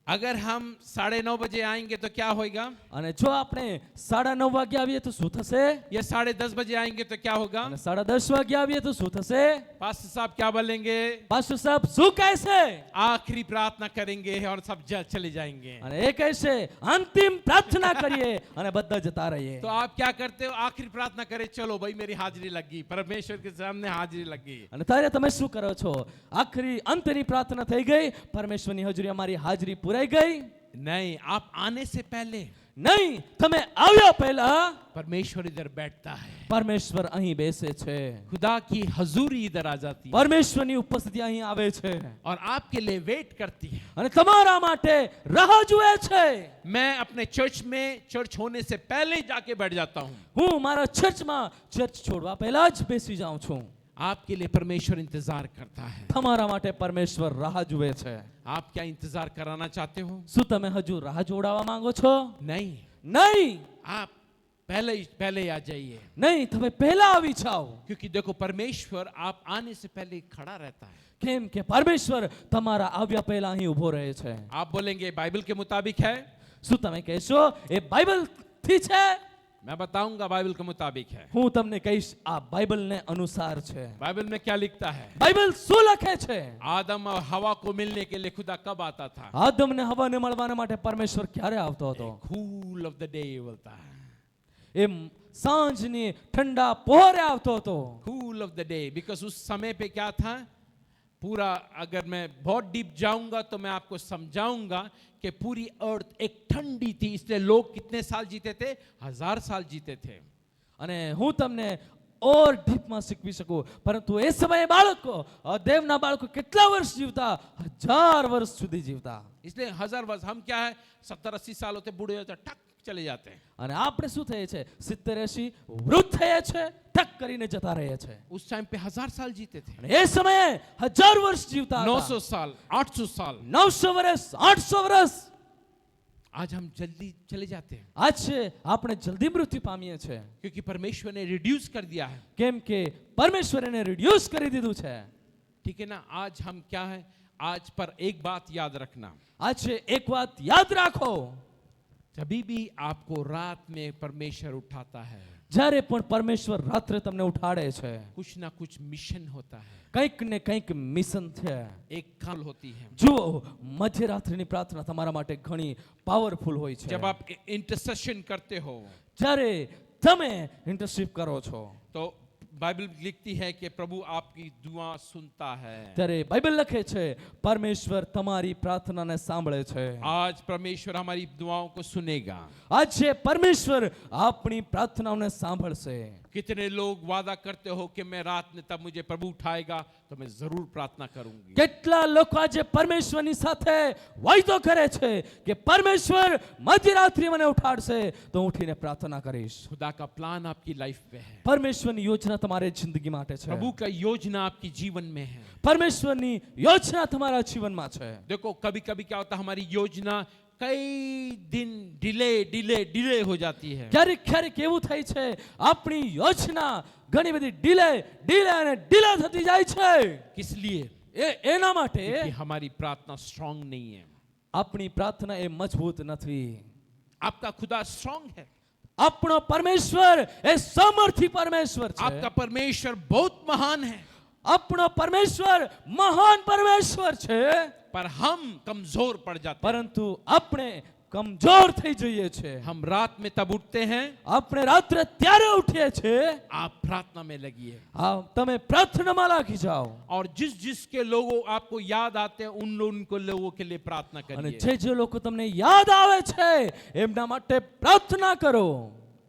अगर हम 9:30 बजे आएंगे तो क्या होगा? અને જો આપણે 9:30 વાગે આવીએ તો શું થશે? या 10:30 बजे आएंगे तो क्या होगा? અને 10:30 વાગે આવીએ તો શું થશે? पास्टर साहब क्या बोलेंगे? પાસ્ટર સાહેબ શું કહેશે? आखिरी प्रार्थना करेंगे और सब चले जाएंगे। અને એ કહેશે અંતિમ પ્રાર્થના કરીએ અને બધા જતા રહીએ। तो आप क्या करते हो? आखिरी प्रार्थना करे, चलो भाई मेरी हाजिरी लग गई, परमेश्वर के सामने हाजिरी लग गई। અને ત્યારે તમે શું કરો છો? આખરી અંતની પ્રાર્થના થઈ ગઈ, પરમેશ્વરની હાજરી, અમારી હાજરી પૂરાઈ ગઈ? नहीं, आप आने से पहले નહીં, તમે આવ્યા પહેલા परमेश्वर इधर बैठता है। પરમેશ્વર અહીં બેસે છે। खुदा की हजूरी इधर आ जाती है પરમેશ્વરની ઉપસ્થિતિ અહીં આવે છે और आपके लिए वेट करती है। અને તમારા માટે રાહ જુએ છે। मैं अपने चर्च में चर्च होने से पहले ही जाके बैठ जाता हूँ। હું મારા ચર્ચમાં ચર્ચ છોડવા પહેલા જ બેસી જાઉં છું। आपके लिए परमेश्वर इंतजार करता है। તમારા માટે પરમેશ્વર રાહ જુએ છે। आप क्या इंतजार कराना चाहते हो? શું તમે હજુ રાહ જોડાવા માંગો છો? नहीं, નહીં, आप पहले ही आ जाइए, નહીં, તમે પહેલા આવી જાઓ। क्योंकि देखो परमेश्वर आप आने से पहले ही खड़ा रहता है। કેમ કે પરમેશ્વર તમારા આવ્યા પહેલા અહીં ઊભો રહે છે। आप बोलेंगे बाइबल के मुताबिक है। શું તમે કહેશો એ બાઇબલથી છે? मैं बताऊंगा बाइबल के मुताबिक है। હું તમને કહીશ આ બાઇબલને અનુસાર છે। बाइबल में क्या लिखता है? બાઇબલ શું લખે છે? आदम और हवा को मिलने के लिए खुदा कब आता था? આદમને હવાને મળવાના માટે પરમેશ્વર ક્યારે આવતો હતો? कूल ऑफ द डे बोलता है। એ સાંજની ठंडा પહોરે આવતો હતો। Cool off the day, because उस समय पे क्या था? पूरा, अगर मैं बहुत डीप जाऊंगा तो मैं आपको समझाऊंगा कि पूरी अर्थ एक ठंडी थी, इसलिए लोग कितने साल जीते थे? 1000 साल जीते थे। અને હું તમને ઓર ડીપમાં શીખવી શકું, પરંતુ એ સમયે બાળકો, દેવના બાળકો કેટલા વર્ષ જીવતા? 1000 વર્ષ સુધી જીવતા। इसलिए 1000 वर्ष, हम क्या है 70-80 साल होते, बूढ़े होते, ठक चले जाते हैं। અને આપણે શું થઈએ છે? 70-80 વૃદ્ધ થઈએ છે, ઠક કરીને જતા રહીએ છે। उस टाइम पे 1000 साल जीते थे, અને એ સમયે 1000 વર્ષ જીવતા હતા। 900 साल, 800 साल। 900 વર્ષ, 800 વર્ષ। आज हम जल्दी चले जाते हैं આજ આપણે જલ્દી મૃત્યુ પામીએ છે, क्योंकि परमेश्वर ने रिड्यूस कर दिया है। કેમ કે પરમેશ્વર એને રિડ્યુસ કરી દીધું છે। ठीक है ना? आज हम क्या है, आज पर एक बात याद रखना, આજે એક વાત યાદ રાખો, जभी भी आपको रात में परमेश्वर उठाता है, જ્યારે પણ પરમેશ્વર રાત્રે તમને ઉઠાડે છે, कुछ ना कुछ मिशन होता है, કંઈક ને કંઈક મિશન છે। एक काल होती है। જુઓ, મધ્યરાત્રિની પ્રાર્થના તમારા માટે ઘણી પાવરફુલ હોય છે। जब आप इंटरसेशन करते हो જ્યારે તમે ઇન્ટરસીપ કરો છો तो बाइबल लिखती है कि प्रभु आपकी दुआ सुनता है। ત્યારે બાઇબલ લખે છે પરમેશ્વર તમારી પ્રાર્થનાને સાંભળે છે। आज परमेश्वर हमारी दुआओं को सुनेगा। આજે પરમેશ્વર આપણી પ્રાર્થનાઓને સાંભળશે। कितने लोग वादा करते हो कि मैं रात में तब मुझे प्रभु उठाएगा तो मैं जरूर प्रार्थना करूंगी। કેટલા લોકો આજે પરમેશ્વરની સાથે વાયદો કરે છે કે પરમેશ્વર મધ્યરાત્રિ મને ઉઠાડશે તો હું ઉઠીને પ્રાર્થના કરીશ। खुदा का प्लान आपकी लाइफ पे है। પરમેશ્વરની યોજના તમારી જિંદગી માટે છે। प्रभु का योजना आपकी जीवन में है। પરમેશ્વરની યોજના તમારા જીવનમાં છે। देखो कभी कभी क्या होता है, हमारी योजना कई दिन डिले हो जाती है। ક્યારેક ક્યારેક એવું થાય છે આપણી યોજના ઘણી બધી ડીલે થતી જાય છે। किस लिए? એના માટે कि हमारी प्रार्थना स्ट्रांग नहीं है। આપણી પ્રાર્થના એ મજબૂત નથી। आपका खुदा स्ट्रांग है। આપણો પરમેશ્વર એ સામર્થ્ય પરમેશ્વર છે। आपका परमेश्वर बहुत महान है। આપણો પરમેશ્વર મહાન પરમેશ્વર છે, पर हम कमजोर पड़ जाते हैं। પરંતુ આપણે કમજોર થઈ જઈએ છીએ। हम रात में तब उठते हैं। આપણે રાત્રે ત્યારે ઉઠીએ છીએ। आप प्रार्थना में लगिए તમે પ્રાર્થનામાં લાગી જાઓ और जिसके लोगों आपको याद आते हैं उन लोगों के लिए प्रार्थना અને करिए। જે લોકો તમને યાદ આવે છે એમના માટે પ્રાર્થના કરો।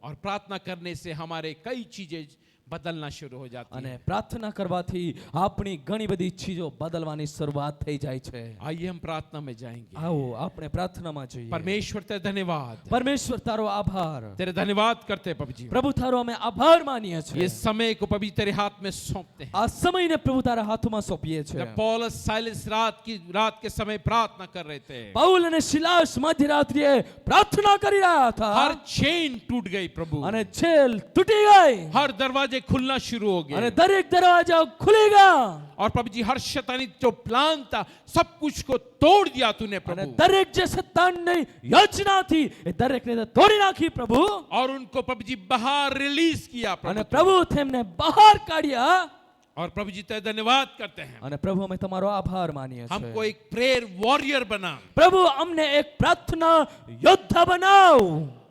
और प्रार्थना करने से हमारे कई चीजें बदलना शुरू हो जाती અને है। પ્રાર્થના કરવાથી આપણી ઘણી બધી ચીજો બદલવાની શરૂઆત થઈ જાય છે। आइए हम प्रार्थना में जाएंगे। આવો આપણે પ્રાર્થનામાં જઈએ। परमेश्वर तेरे धन्यवाद, પરમેશ્વર તારો આભાર तेरे धन्यवाद करते हैं प्रभु जी। પ્રભુ તારો અમે આભાર માનીએ છીએ। ये समय को प्रभु तेरे हाथ में सौंपते हैं। આ સમયને પ્રભુ તારા હાથમાં સોંપીએ છીએ। जब पौलुस साइलस रात के समय प्रार्थना कर रहे थे, પૌલ અને સિલાસ મધ્યરાત્રિએ પ્રાર્થના કરી રહ્યા હતા हर चेन टूट गई प्रभु, અને જેલ તૂટી गई हर दरवाजे खुलना शुरू हो અને गए। દરેક દરવાજા ખુલી ગયા और प्रभु जी हर शैतानी जो प्लान था सब कुछ को तोड़ दिया तूने અને प्रभु, દરેક જે સત્તાની યોજના હતી એ દરેકને તે તોડી નાખી પ્રભુ। और उनको प्रभु जी बाहर रिलीज किया અને प्रभु। પ્રભુ તેમને બહાર કાઢ્યા और प्रभु जी तेरा धन्यवाद करते हैं। અને પ્રભુ અમે તમારો આભાર માનીએ हमको છીએ। एक प्रेयर वॉरियर बना, પ્રભુ અમને એક પ્રાર્થના યોદ્ધા બનાવ,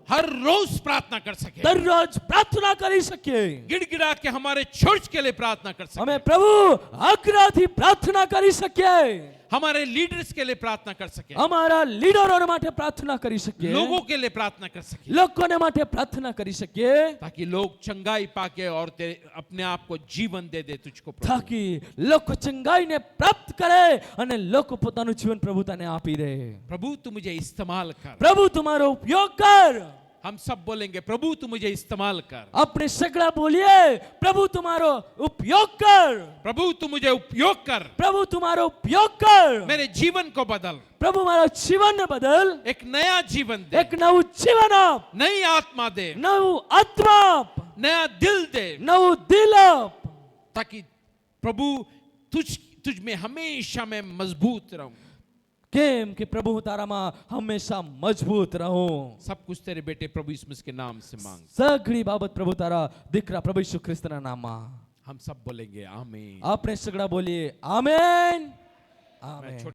हर रोज प्रार्थना कर सके, દરરોજ પ્રાર્થના કરી શકીએ। गिड़गिड़ा के हमारे चर्च के लिए प्रार्थना कर सके, અમે પ્રભુ આગ્રહથી પ્રાર્થના કરી શકીએ। हमारे लीडर्स के लिए प्रार्थना कर सके, અમારા લીડરો માટે પ્રાર્થના કરી શકીએ। लोगों के लिए प्रार्थना कर सके, લોકોને માટે પ્રાર્થના કરી શકીએ ताकि लोग चंगाई पाके और अपने आप को जीवन दे दे तुझको प्रभु। તાકી લોકો ચંગાઈને પ્રાપ્ત કરે અને લોકો પોતાનું જીવન પ્રભુ તને આપી દે। प्रभु तू मुझे इस्तेमाल कर। પ્રભુ તમારો ઉપયોગ કર। हम सब बोलेंगे प्रभु तू मुझे इस्तेमाल कर, આપણે સગડા બોલીએ પ્રભુ તમારો ઉપયોગ કર, प्रभु तू मुझे उपयोग कर, પ્રભુ તમારો ઉપયોગ કર। मेरे जीवन को बदल, પ્રભુ મારા જીવનને બદલ, एक नया जीवन दे, એક નવું જીવન આપ, नई आत्मा दे, નવું આત્મા આપ, नया दिल दे, નવું દિલ આપ, ताकि प्रभु तुझ में हमेशा मैं मजबूत रहूं। કેમ કે પ્રભુ હું તારામાં હંમેશા મજબૂત રહું। सब कुछ तेरे बेटे प्रभु यीशु मसीह के नाम से मांग। સઘળી બાબત પ્રભુ તારા દીકરા પ્રભુ ઈસુ ખ્રિસ્તના નામમાં। हम सब बोलेंगे आमीन। આપણે સગડા બોલીએ આમેન, આમેન।